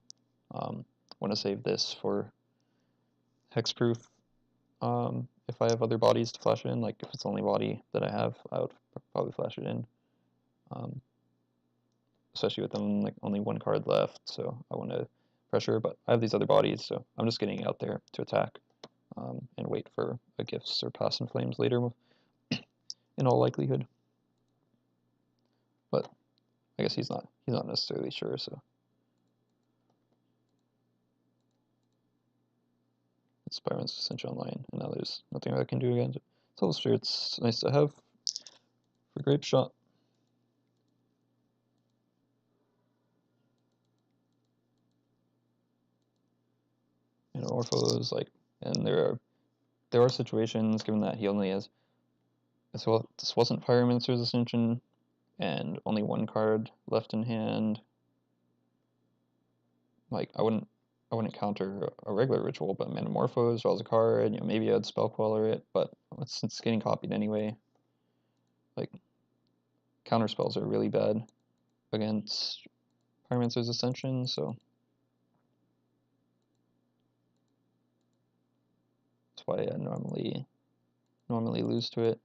Want to save this for hexproof. If I have other bodies to flash it in, like if it's the only body that I have, I would probably flash it in. Especially with them like only one card left, so I want to pressure, but I have these other bodies, so I'm just getting out there to attack and wait for a Gifts or Pass in Flames later in all likelihood. But I guess he's not necessarily sure, so it's Pyromancer's Ascension online, and now there's nothing I can do against it. Soul Spirit's nice to have for Grape Shot. You know, Orpho's like, and there are situations, given that he only has, so this wasn't Pyromancer's Ascension, and only one card left in hand. Like I wouldn't counter a regular ritual, but Metamorphose draws a card. You know, maybe I'd Spellqueller it, but it's getting copied anyway. Like counter spells are really bad against Pyromancer's Ascension, so that's why I normally lose to it.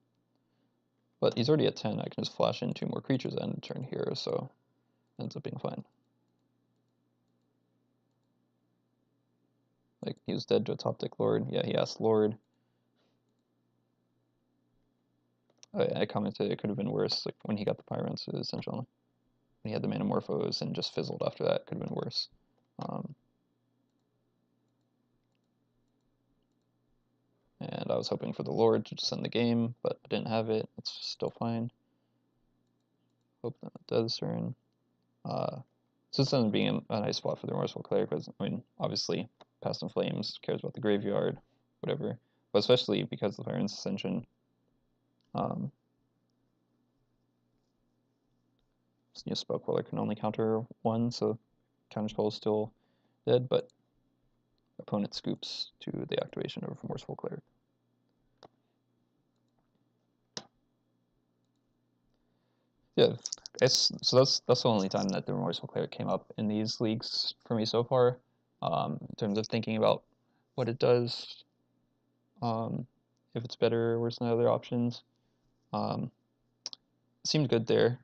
But he's already at 10. I can just flash in 2 more creatures at end of turn here, so it ends up being fine. Like he was dead to a top deck Lord. Yeah, he asked Lord. I commented it could have been worse, like when he got the Pyromancer's Ascension. When he had the Metamorphose and just fizzled after that, could have been worse. And I was hoping for the Lord to just end the game, but I didn't have it. It's still fine. Hope that it does turn. So this ends up being a nice spot for the Remorseful Cleric, because, I mean, obviously, Past in Flames cares about the graveyard, whatever. But especially because of the Pyromancer's Ascension. Spellqueller can only counter 1, so counterspell is still dead, but opponent scoops to the activation of Remorseful Cleric. Yeah, so that's the only time that the Remorseful Cleric came up in these leagues for me so far, in terms of thinking about what it does, if it's better or worse than other options. It seemed good there,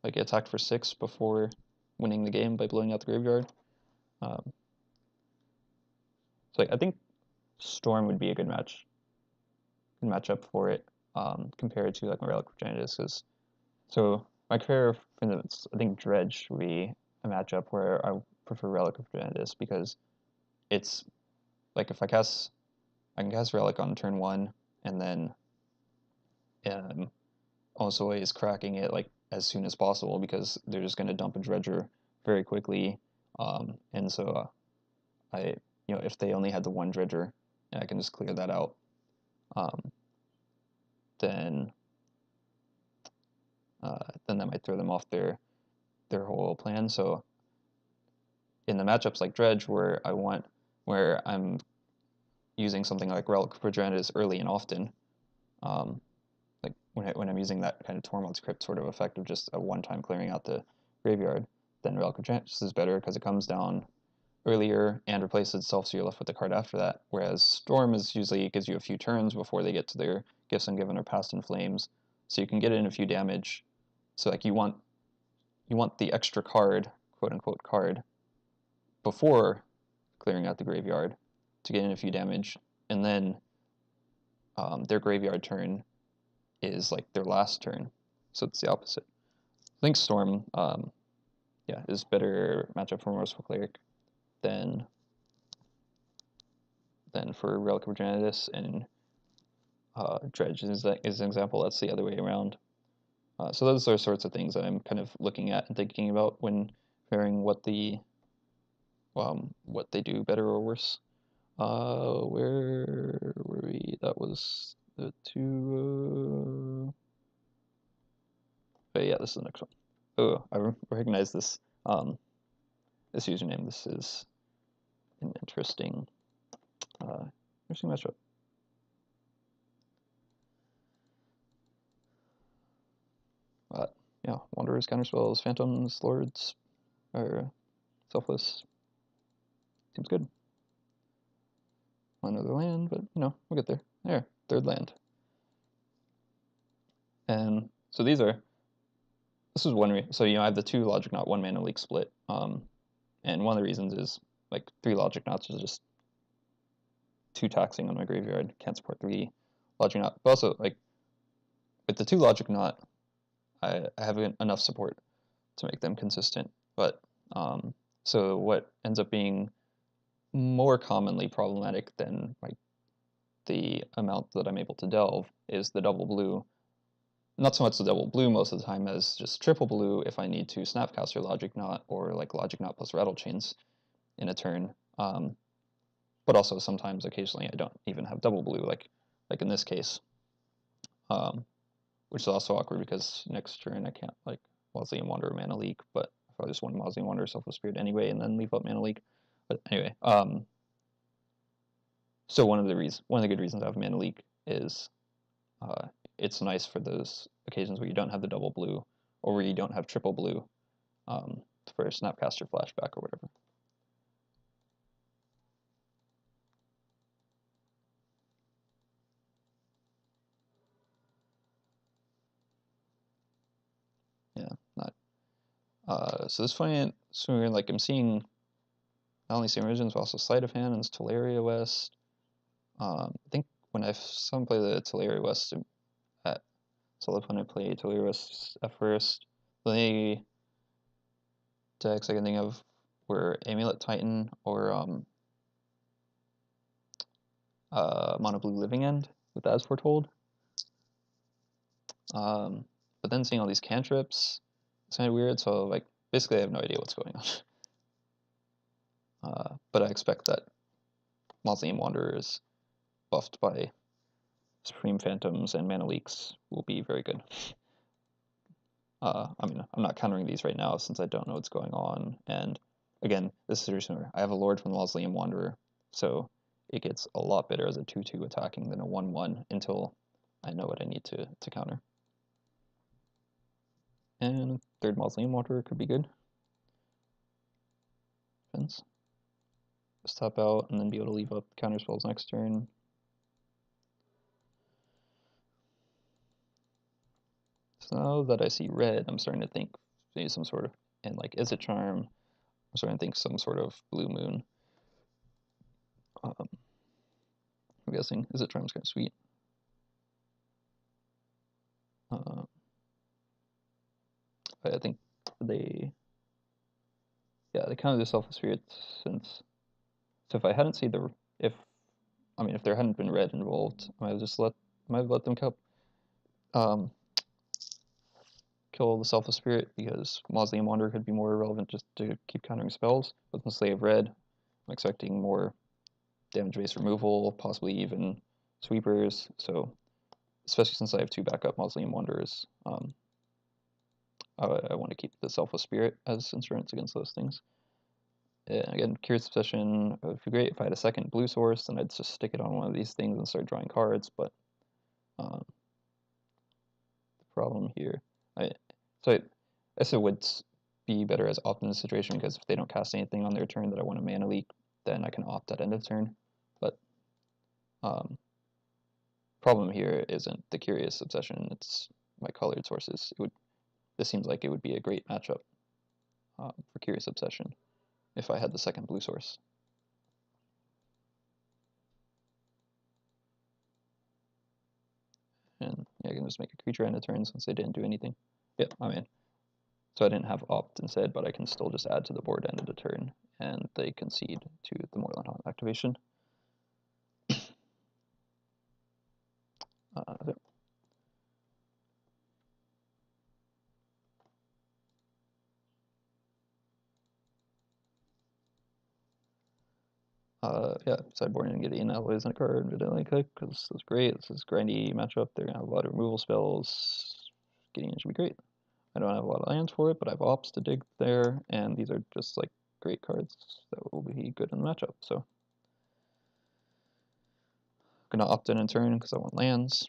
like it attacked for 6 before winning the game by blowing out the graveyard. So like, I think Storm would be a good matchup for it, compared to like my Relic of Progenitus, because so my career, for instance, I think Dredge would be a matchup where I prefer Relic of Progenitus, because it's like if I can cast Relic on turn 1, and then also is cracking it like as soon as possible, because they're just going to dump a Dredger very quickly, and so I, if they only had the 1 Dredger, I can just clear that out. Then that might throw them off their whole plan. So in the matchups like Dredge, where I'm using something like Relic of Progenitus early and often, like when I'm using that kind of Tormod's Crypt sort of effect of just a one-time clearing out the graveyard, then Relic of Progenitus is better because it comes down earlier and replaces itself, so you're left with the card after that. Whereas Storm usually gives you a few turns before they get to their Gifts Ungiven or Past in Flames, so you can get in a few damage. So like you want the extra card, quote unquote card, before clearing out the graveyard to get in a few damage, and then their graveyard turn, is like their last turn, so it's the opposite. I think Storm, yeah, is better matchup for Merfolk Cleric than for Relic of Progenitus, and Dredge is an example that's the other way around. So those are sorts of things that I'm kind of looking at and thinking about when pairing what they do better or worse. Where were we? That was the two. But yeah, this is the next one. Oh, I recognize this. This username. This is an interesting matchup. Yeah, Wanderers, Counterspells, Phantoms, Lords, or Selfless. Seems good. Another land, but we'll get there. There, third land. And so this is one. So I have the 2 Logic Knot, 1 Mana Leak split. And one of the reasons is like 3 Logic Knots is just too taxing on my graveyard. Can't support 3 Logic Knot. But also, like, with the 2 Logic Knot, I have enough support to make them consistent. But so what ends up being more commonly problematic than like the amount that I'm able to delve is the double blue. Not so much the double blue most of the time as just triple blue if I need to Snapcaster Logic Knot or like Logic Knot plus Rattle Chains in a turn. But also sometimes, occasionally, I don't even have double blue, like in this case, which is also awkward because next turn I can't like Mausoleum Wanderer Mana Leak, but if I just want Mausoleum Wanderer Selfless Spirit anyway and then leave up Mana Leak. But anyway, so one of the good reasons I have Mana Leak is it's nice for those occasions where you don't have the double blue or where you don't have triple blue for a Snapcaster Flashback or whatever. Yeah, not. So this point, so like I'm seeing not only Same Origins, but also Sleight of Hand and Teleria West. I think when I saw him play the Teleria West at Solid, when I played Teleria West at first, the only decks I can think of were Amulet Titan or Mono Blue Living End with As Foretold. But then seeing all these cantrips, it's kind of weird. So like basically, I have no idea what's going on. But I expect that Mausoleum Wanderers buffed by Supreme Phantoms and Mana Leaks will be very good. I mean, I'm not countering these right now since I don't know what's going on. And again, this situation where I have a Lord from the Mausoleum Wanderer, so it gets a lot better as a 2/2 attacking than a 1/1 until I know what I need to counter. And third Mausoleum Wanderer could be good. Depends. Just tap out and then be able to leave up counter spells next turn. So now that I see red, I'm starting to think maybe some sort of, and like Izzet Charm, I'm starting to think some sort of Blue Moon. I'm guessing Izzet Charm's kind of sweet. I think they counted the Selfless Spirit since. So if I hadn't seen if there hadn't been red involved, I might have let them kill the Selfless Spirit because Mausoleum Wanderer could be more relevant just to keep countering spells. But since they have red, I'm expecting more damage-based removal, possibly even sweepers. So especially since I have 2 backup Mausoleum Wanderers, I want to keep the Selfless Spirit as insurance against those things. Again, Curious Obsession would be great. If I had a second blue source, then I'd just stick it on one of these things and start drawing cards, but the problem here, I guess it would be better as opt in the situation because if they don't cast anything on their turn that I want to Mana Leak, then I can opt at end of turn. But problem here isn't the Curious Obsession, it's my colored sources. This seems like it would be a great matchup for Curious Obsession if I had the second blue source. And yeah, can just make a creature end of turn since they didn't do anything. Yep, I'm in. So I didn't have opt instead, but I can still just add to the board end of the turn, and they concede to the Moorland Haunt activation. There. Yeah, sideboarding and getting alloys in a card, Vidillion Click, because this is great. This is grindy matchup. They're gonna have a lot of removal spells. Getting it should be great. I don't have a lot of lands for it, but I have ops to dig there, and these are just like great cards that will be good in the matchup. So gonna opt in turn because I want lands.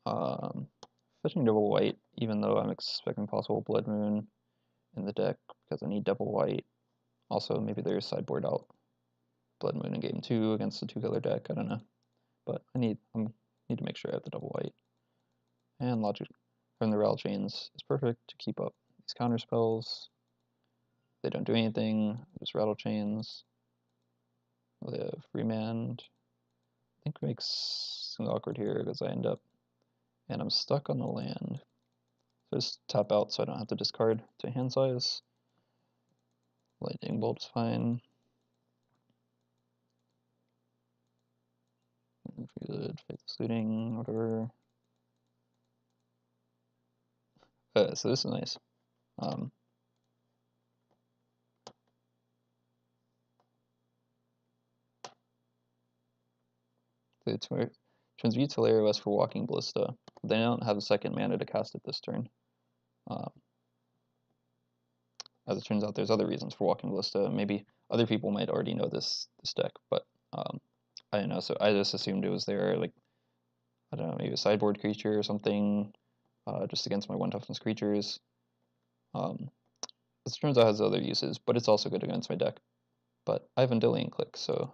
Fetching double white, even though I'm expecting possible Blood Moon in the deck because I need double white. Also, maybe there's sideboard out Blood Moon in game 2 against the 2-color deck. I don't know, but I need to make sure I have the double white. And logic from the Rattle Chains is perfect to keep up these counter spells. They don't do anything. Just Rattle Chains. They have Remand. I think it makes things awkward here because I end up and I'm stuck on the land. So just tap out so I don't have to discard to hand size. Lightning Bolt is fine. Good, Faithless Looting, whatever. So this is nice. The Transmute Teleria West for Walking Ballista. They don't have a second mana to cast it this turn. As it turns out, there's other reasons for Walking Ballista. Maybe other people might already know this deck, but I don't know. So I just assumed it was there, like, I don't know, maybe a sideboard creature or something, just against my 1 toughness creatures. It turns out it has other uses, but it's also good against my deck. But I have Untitled Click, so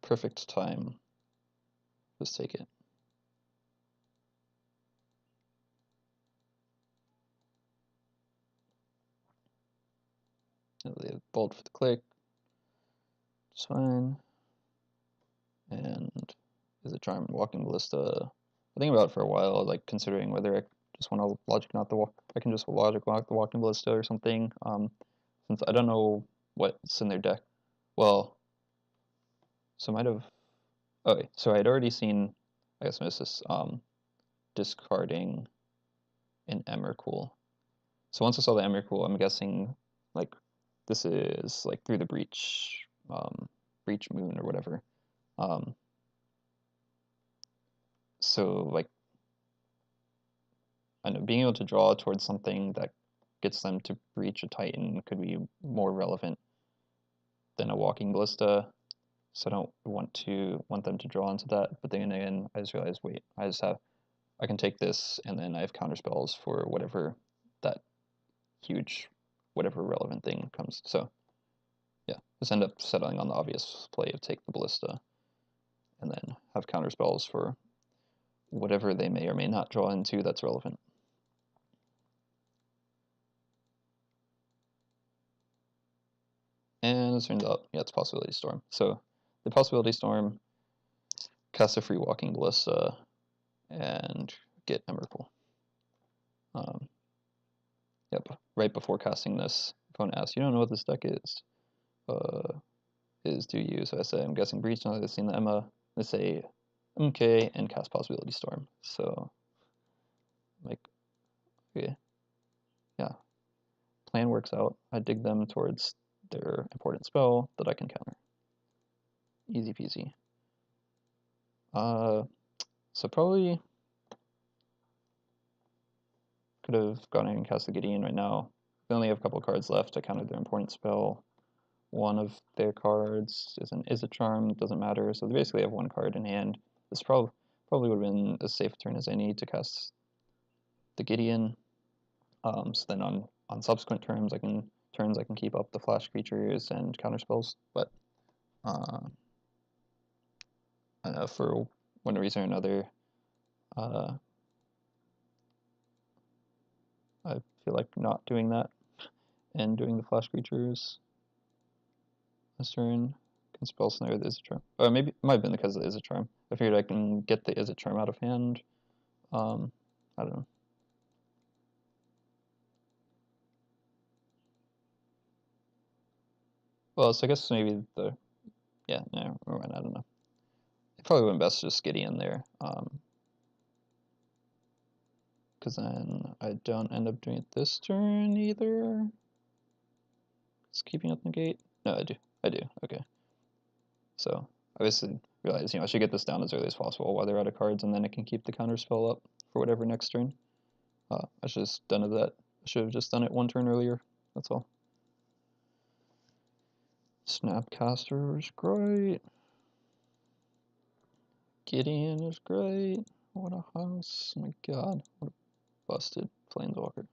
perfect time. Just take it. They have Bolt for the click. It's fine. And is a charm Walking Ballista. I think about it for a while, like considering whether I just want to logic not the I can just logic lock the Walking Ballista or something. Since I don't know what's in their deck. Well, so I might have. Okay, so I'd already seen. I guess I missed this. Discarding an Emrakul. So once I saw the Emrakul, I'm guessing like this is like through the breach, breach moon or whatever. So like, I know being able to draw towards something that gets them to breach a Titan could be more relevant than a Walking Ballista. So I don't want them to draw into that. But then again, I just realized, wait, I can take this and then I have counter spells for whatever that huge, whatever relevant thing comes. So yeah, just end up settling on the obvious play of take the Ballista and then have counter spells for whatever they may or may not draw into that's relevant. And it turns out, yeah, it's Possibility Storm. So the Possibility Storm, cast a free Walking Ballista, and get Emrakul. Yep, right before casting this, opponent asks, you don't know what this deck is. Do you? So I say, I'm guessing Breach, now that I've seen the Emma. They say, okay, and cast Possibility Storm. So, like, okay, yeah. Plan works out. I dig them towards their important spell that I can counter. Easy peasy. So probably could have gone in and cast the Gideon right now. They only have a couple cards left to counter their important spell. One of their cards is a charm, doesn't matter, so they basically have one card in hand. This probably would have been as safe a turn as I need to cast the Gideon. So then on subsequent turns I can keep up the flash creatures and counter spells, but for one reason or another, I feel like not doing that and doing the flash creatures this turn. Can spell snare the Is a Charm. Maybe it might have been because it is a charm. I figured I can get the Is It Charm out of hand. I don't know. Well, so I guess maybe the... Yeah, no, never mind, I don't know. It probably would be best just getting in there. Because then I don't end up doing it this turn either. It's keeping up negate? No, I do. I do. Okay. So, obviously realize, I should get this down as early as possible while they're out of cards, and then it can keep the counter spell up for whatever next turn. I should have just done that. I should have just done it one turn earlier. That's all. Snapcaster is great. Gideon is great. What a house. Oh my god. What a busted planeswalker.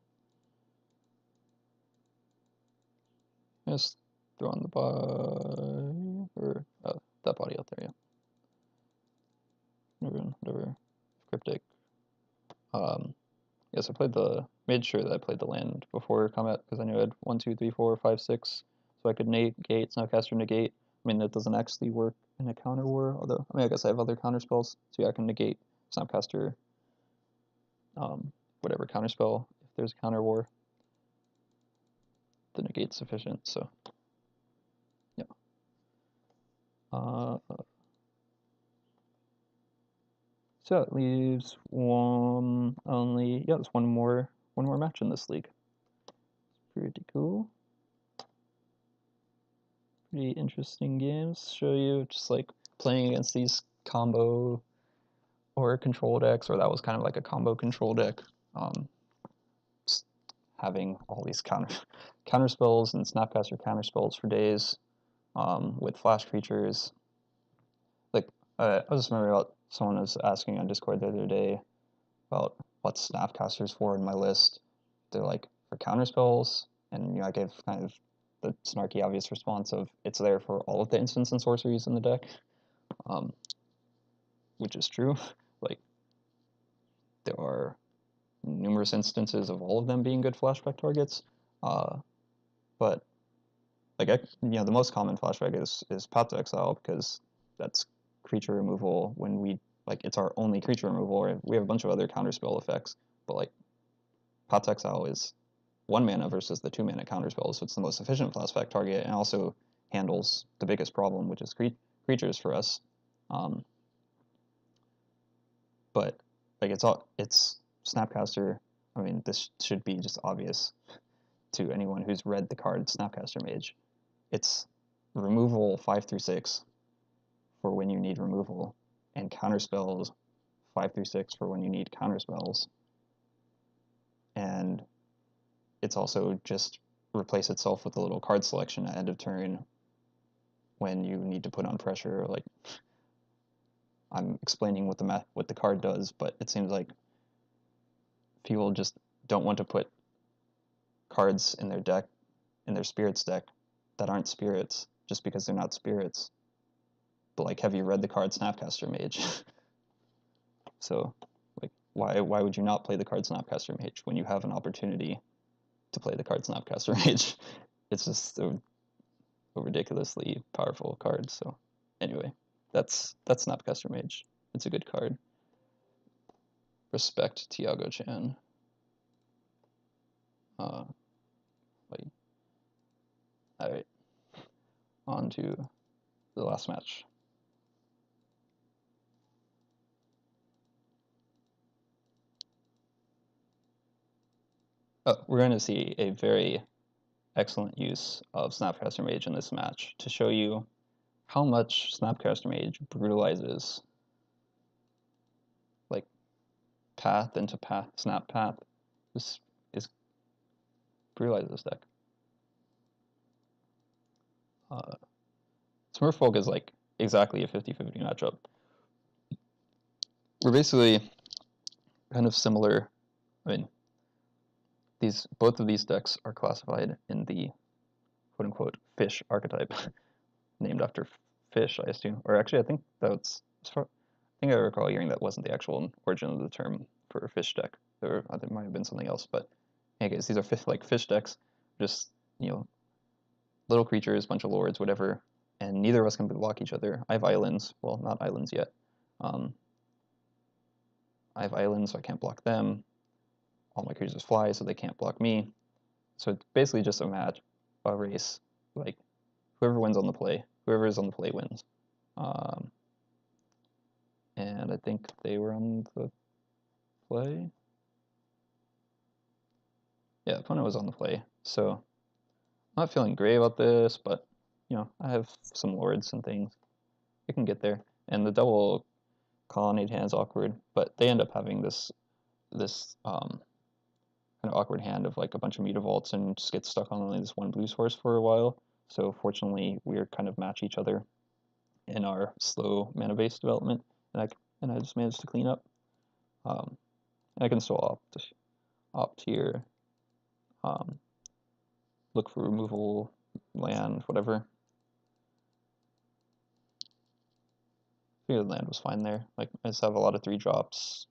Just throw on the body. Or that body out there, yeah. Whatever. Cryptic. Yes, made sure that I played the land before combat because I knew I had 1, 2, 3, 4, 5, 6, so I could negate, Snapcaster negate. I mean, that doesn't actually work in a counter war, although, I mean, I guess I have other counter spells, so yeah, I can negate Snapcaster, whatever counter spell, if there's a counter war. The negate's sufficient, so, yeah. So that leaves there's one more match in this league. Pretty cool. Pretty interesting games. Show you just like playing against these combo or control decks, or that was kind of like a combo control deck. Just having all these counter spells and Snapcaster counter spells for days, with flash creatures. Like I was just remembering about someone was asking on Discord the other day about what Snapcaster's for in my list. They're like for counter spells, and I gave kind of the snarky obvious response of it's there for all of the instants and sorceries in the deck, which is true. Like there are numerous instances of all of them being good flashback targets, but like the most common flashback is Path to Exile because that's creature removal when it's our only creature removal. Or we have a bunch of other counterspell effects, but like Path to Exile is 1 mana versus the 2 mana counterspell, so it's the most efficient flashback target and also handles the biggest problem, which is creatures for us. But like it's Snapcaster. I mean, this should be just obvious to anyone who's read the card Snapcaster Mage. It's removal 5 through 6 for when you need removal, and counterspells 5 through 6 for when you need counterspells. And it's also just replace itself with a little card selection at end of turn when you need to put on pressure. Like I'm explaining what the card does, but it seems like people just don't want to put cards in their deck, in their spirits deck, that aren't spirits just because they're not spirits. But like, have you read the card Snapcaster Mage? So like, why would you not play the card Snapcaster Mage when you have an opportunity to play the card Snapcaster Mage? It's just a ridiculously powerful card. So anyway, that's Snapcaster Mage. It's a good card. Respect Tiago Chan. Alright, on to the last match. We're going to see a very excellent use of Snapcaster Mage in this match to show you how much Snapcaster Mage brutalizes, like path into path, snap path. This brutalizes this deck. Merfolk is like exactly a 50-50 matchup. We're basically kind of similar. I mean, both of these decks are classified in the quote-unquote fish archetype, named after fish, I assume. Or actually, I think I think I recall hearing that wasn't the actual origin of the term for a fish deck. There might have been something else, but anyways, these are fish decks, just little creatures, bunch of lords, whatever, and neither of us can block each other. I have islands, well, not islands yet, I have islands, so I can't block them. All my creatures fly, so they can't block me. So it's basically just a race. Like, whoever wins on the play, whoever is on the play wins. And I think they were on the play. Yeah, opponent was on the play. So I'm not feeling great about this, but you know, I have some lords and things. I can get there. And the double colonnade hand is awkward, but they end up having this kind of awkward hand of like a bunch of mutavaults and just get stuck on only this one blue source for a while. So fortunately, we're kind of match each other in our slow mana-based development, and I just managed to clean up. And I can still opt here, look for removal, land, whatever. I figured land was fine there. Like, I just have a lot of 3-drops.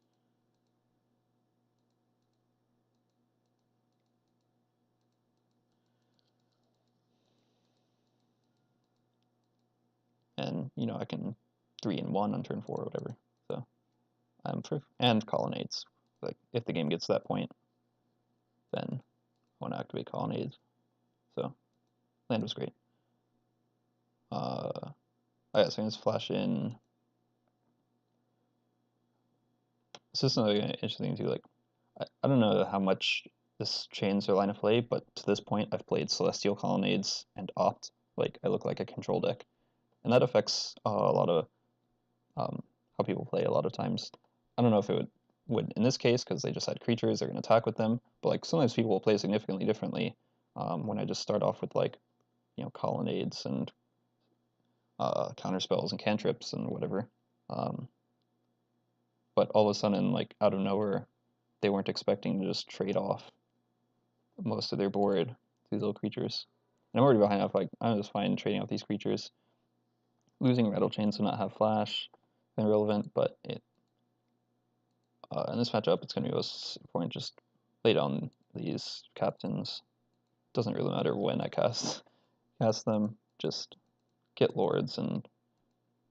And, you know, I can 3-1 on turn 4 or whatever. So, I'm proof. And colonnades. Like, if the game gets to that point, then I want to activate colonnades. So, land was great. So I'm just flash in. This is another interesting too. Like, I don't know how much this changes their line of play, but to this point, I've played Celestial Colonnades and Opt. Like, I look like a control deck, and that affects a lot of how people play a lot of times. I don't know if it would in this case, because they just had creatures, they're going to attack with them, but like sometimes people will play significantly differently when I just start off with like, you know, colonnades and counter spells and cantrips and whatever. But all of a sudden, like out of nowhere, they weren't expecting to just trade off most of their board to these little creatures. And I'm already behind enough, like I'm just fine trading out these creatures. Losing Rattle Chains to not have flash is irrelevant, but it in this matchup it's gonna be most important. Just lay down these captains. Doesn't really matter when I cast them. Just get lords and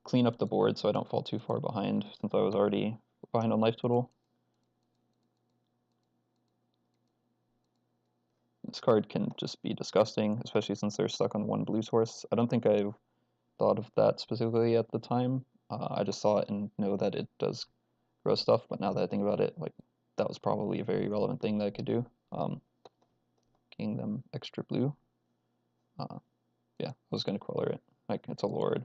clean up the board so I don't fall too far behind, since I was already behind on life total. This card can just be disgusting, especially since they're stuck on one blue source. I don't think I thought of that specifically at the time. I just saw it and know that it does grow stuff, but now that I think about it, like that was probably a very relevant thing that I could do. Getting them extra blue. Yeah, I was going to Queller it. Like, it's a lord,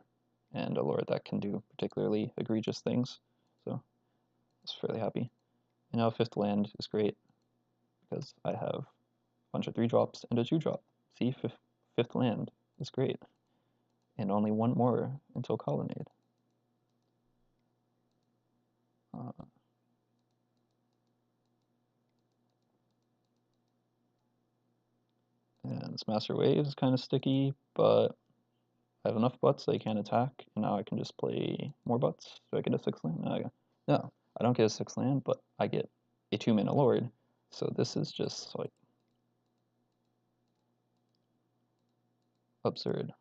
and a lord that can do particularly egregious things, so I was fairly happy. And now 5th land is great, because I have a bunch of 3-drops and a 2-drop. See, 5th land is great. And only one more until Colonnade. And this Master Wave is kind of sticky, but I have enough butts so I can't attack, and now I can just play more butts. Do I get a 6th land? No, I don't get a 6th land, but I get a 2-mana lord. So this is just like absurd.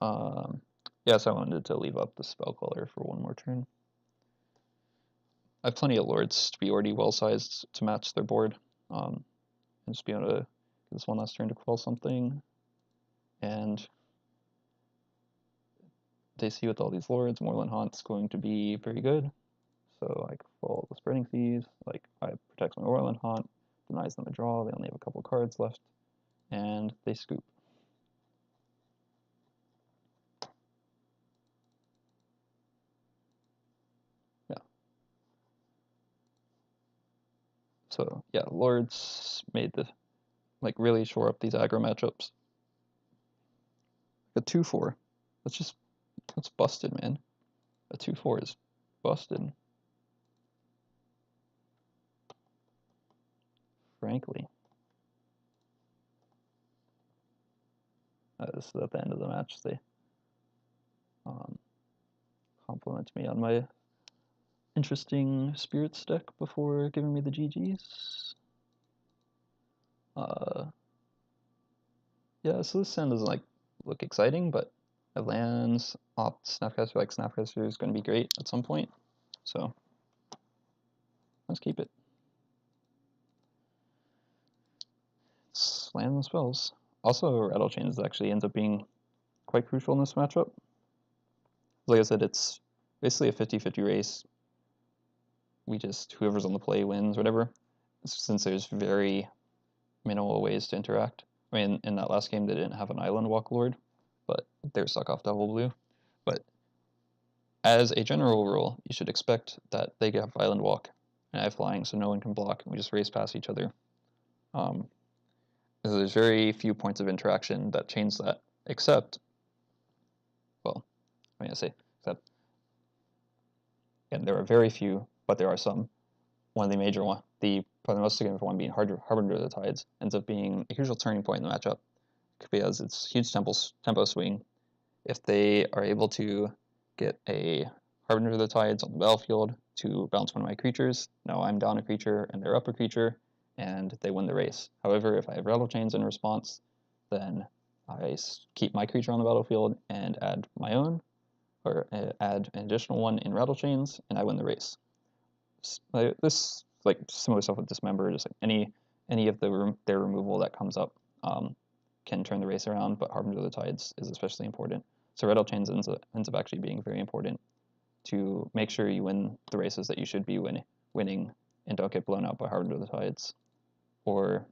Yeah, so I wanted to leave up the spell color for one more turn. I have plenty of lords to be already well sized to match their board. And just be able to get this one last turn to quell something. And they see with all these lords, Moorland Haunt's going to be very good. So I quell the Spreading Seas, like I protect my Moorland Haunt, denies them a draw, they only have a couple cards left, and they scoop. Yeah. So yeah, lords made the like really shore up these aggro matchups. A 2/4. That's busted, man. A 2/4 is busted. Frankly. This is at the end of the match. They compliment me on my interesting spirits deck before giving me the GGs. Yeah, so this end doesn't like look exciting, but my lands, opt Snapcaster, like Snapcaster is going to be great at some point, so let's keep it. It's land and spells. Also, Rattle Chains actually ends up being quite crucial in this matchup. Like I said, it's basically a 50-50 race. We just, whoever's on the play wins, whatever. Since there's very minimal ways to interact. I mean, in that last game, they didn't have an Island Walk Lord, but they were stuck off Double Blue. But as a general rule, you should expect that they have Island Walk, and I have Flying, so no one can block, and we just race past each other. There's very few points of interaction that change that, except, well, I'm going to say, except, and there are very few, but there are some. One of the major one, probably the most significant one being Hardened of the Tides, ends up being a crucial turning point in the matchup, because it's huge tempo swing. If they are able to get a Harbinger of the Tides on the battlefield to bounce one of my creatures, now I'm down a creature and they're up a creature, and they win the race. However, if I have Rattle Chains in response, then I keep my creature on the battlefield and add my own, or add an additional one in Rattle Chains, and I win the race. This, like similar stuff with Dismember, just like any of their removal that comes up can turn the race around, but Harbinger of the Tides is especially important. So Rattle Chains ends up actually being very important to make sure you win the races that you should be winning and don't get blown out by Harbinger of the Tides, or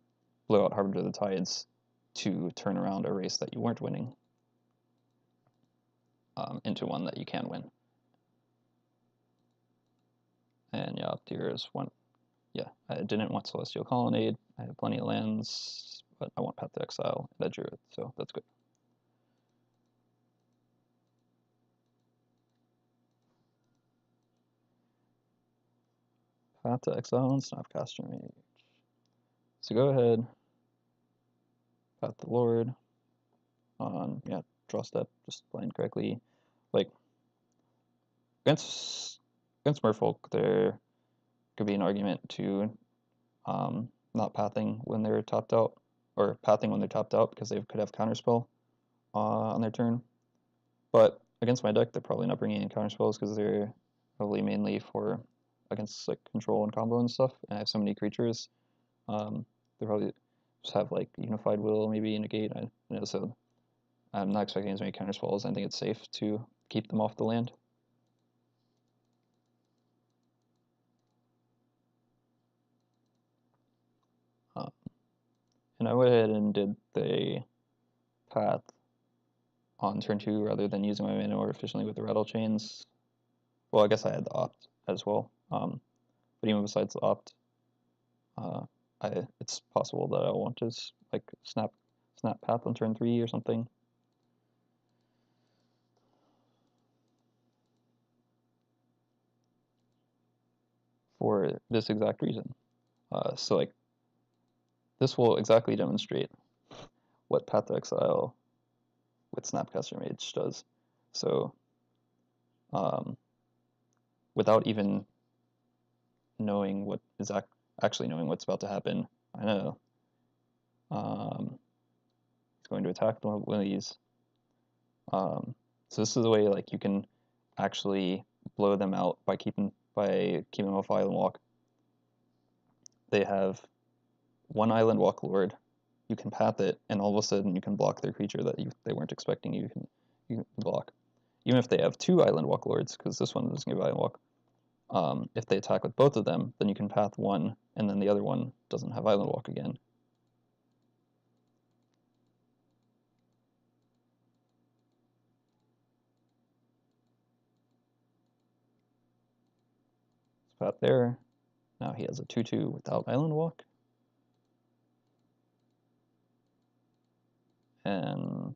blow out Harbinger of the Tides to turn around a race that you weren't winning into one that you can win. And yeah, up tier is one. Yeah, I didn't want Celestial Colonnade. I have plenty of lands, but I want Path to Exile and a Druid, so that's good. Path to Exile and Snapcaster Mage. So go ahead, Path the Lord on, yeah, draw step, just playing correctly. Like, against Merfolk, there could be an argument to not pathing when they're tapped out, or pathing when they're tapped out, because they could have Counterspell on their turn. But against my deck, they're probably not bringing in Counterspells, because they're probably mainly for against like control and combo and stuff, and I have so many creatures. They probably just have like Unified Will, maybe Negate. So I'm not expecting as many Counterspells. I think it's safe to keep them off the land. And I went ahead and did the path on turn 2 rather than using my mana more efficiently with the Rattle Chains. Well, I guess I had the opt as well. But even besides the opt, it's possible that I want to like snap path on turn 3 or something. For this exact reason. So like, this will exactly demonstrate what Path to Exile with Snapcaster Mage does. So, without even knowing what is actually knowing what's about to happen, I know it's going to attack one of these. So this is the way like you can actually blow them out by keeping them off Island Walk. They have one Island Walk Lord. You can path it, and all of a sudden you can block their creature that they weren't expecting you can block. Even if they have 2 Island Walk Lords, because this one doesn't give Island Walk. If they attack with both of them, then you can path one, and then the other one doesn't have Island Walk again. Path there. Now he has a 2/2 without Island Walk. And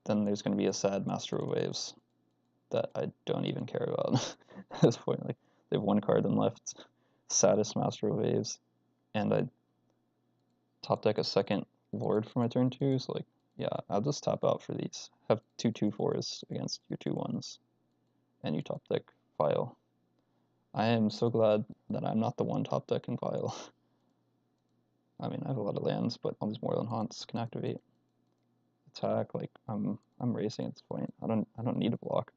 then there's going to be a sad Master of Waves that I don't even care about at this point. Like, they have 1 card left. Saddest Master of Waves. And I top deck a second Lord for my turn 2, so like, yeah, I'll just top out for these. Have 2 2/4s against your 2/1s, and you top deck File. I am so glad that I'm not the one top decking File. I mean, I have a lot of lands, but all these Moorland Haunts can activate attack. Like I'm racing at this point. I don't need a block.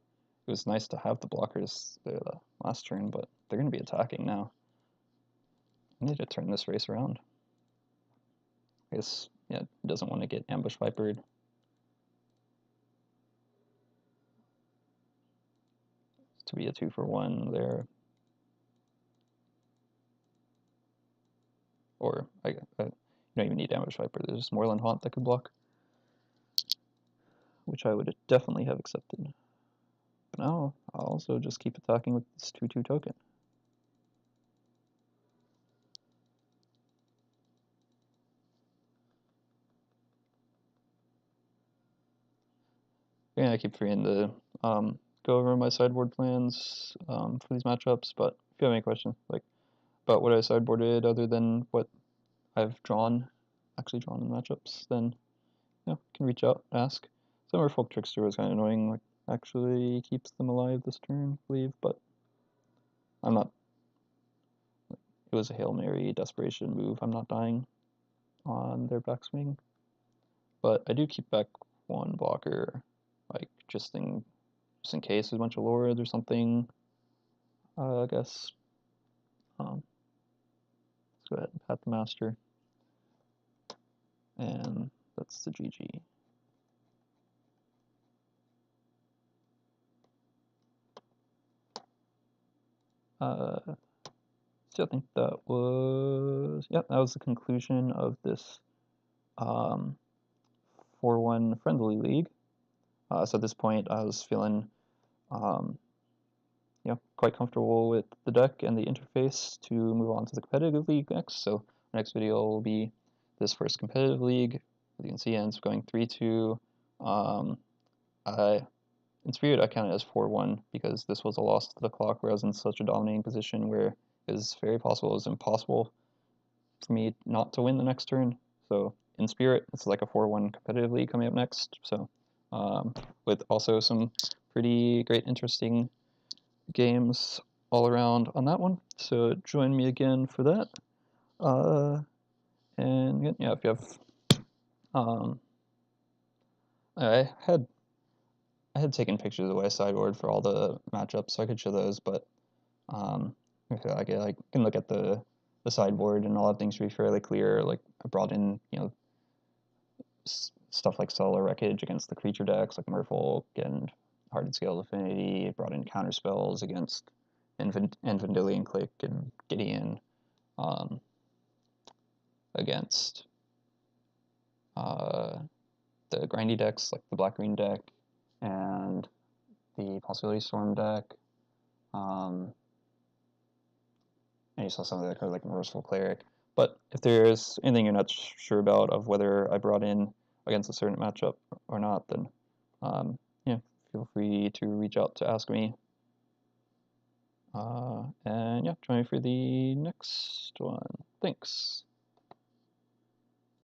It was nice to have the blockers the last turn, but they're gonna be attacking now. I need to turn this race around. I guess yeah, it doesn't want to get ambush vipered. To be a 2-for-1 there. Or you don't even need ambush viper. There's Moorland Haunt that could block, which I would definitely have accepted. But now I'll also just keep attacking with this 2/2 token. Yeah, I keep forgetting to go over my sideboard plans for these matchups. But if you have any questions, like about what I sideboarded other than what I've actually drawn in matchups, then you can reach out, ask. Some Merfolk Trickster was kind of annoying. Like actually keeps them alive this turn, I believe, but I'm not. It was a Hail Mary desperation move. I'm not dying on their backswing, but I do keep back one blocker, like just in case there's a bunch of lords or something. I guess. Let's go ahead and pat the master, and that's the GG. So I think that was that was the conclusion of this 4-1 friendly league. So at this point, I was feeling quite comfortable with the deck and the interface to move on to the competitive league next. So the next video will be this first competitive league. As you can see, it ends up going 3-2. In Spirit, I count it as 4-1 because this was a loss to the clock where I was in such a dominating position where it was very possible, it was impossible for me not to win the next turn. So in Spirit, it's like a 4-1 competitive league coming up next. So with also some pretty great, interesting games all around on that one. So join me again for that. And yeah, if you have, I had taken pictures of the West sideboard for all the matchups, so I could show those. But I feel like I can look at the sideboard and all that things should be fairly clear. Like I brought in stuff like Solar Wreckage against the creature decks like Merfolk and Hardened Scale Affinity. I brought in counter spells against Vendilion Click and Gideon. Against the grindy decks like the Black-Green deck and the Possibility Storm deck. And you saw some of the cards like Merciful Cleric. But if there's anything you're not sure about of whether I brought in against a certain matchup or not, then feel free to reach out to ask me. And yeah, join me for the next one. Thanks.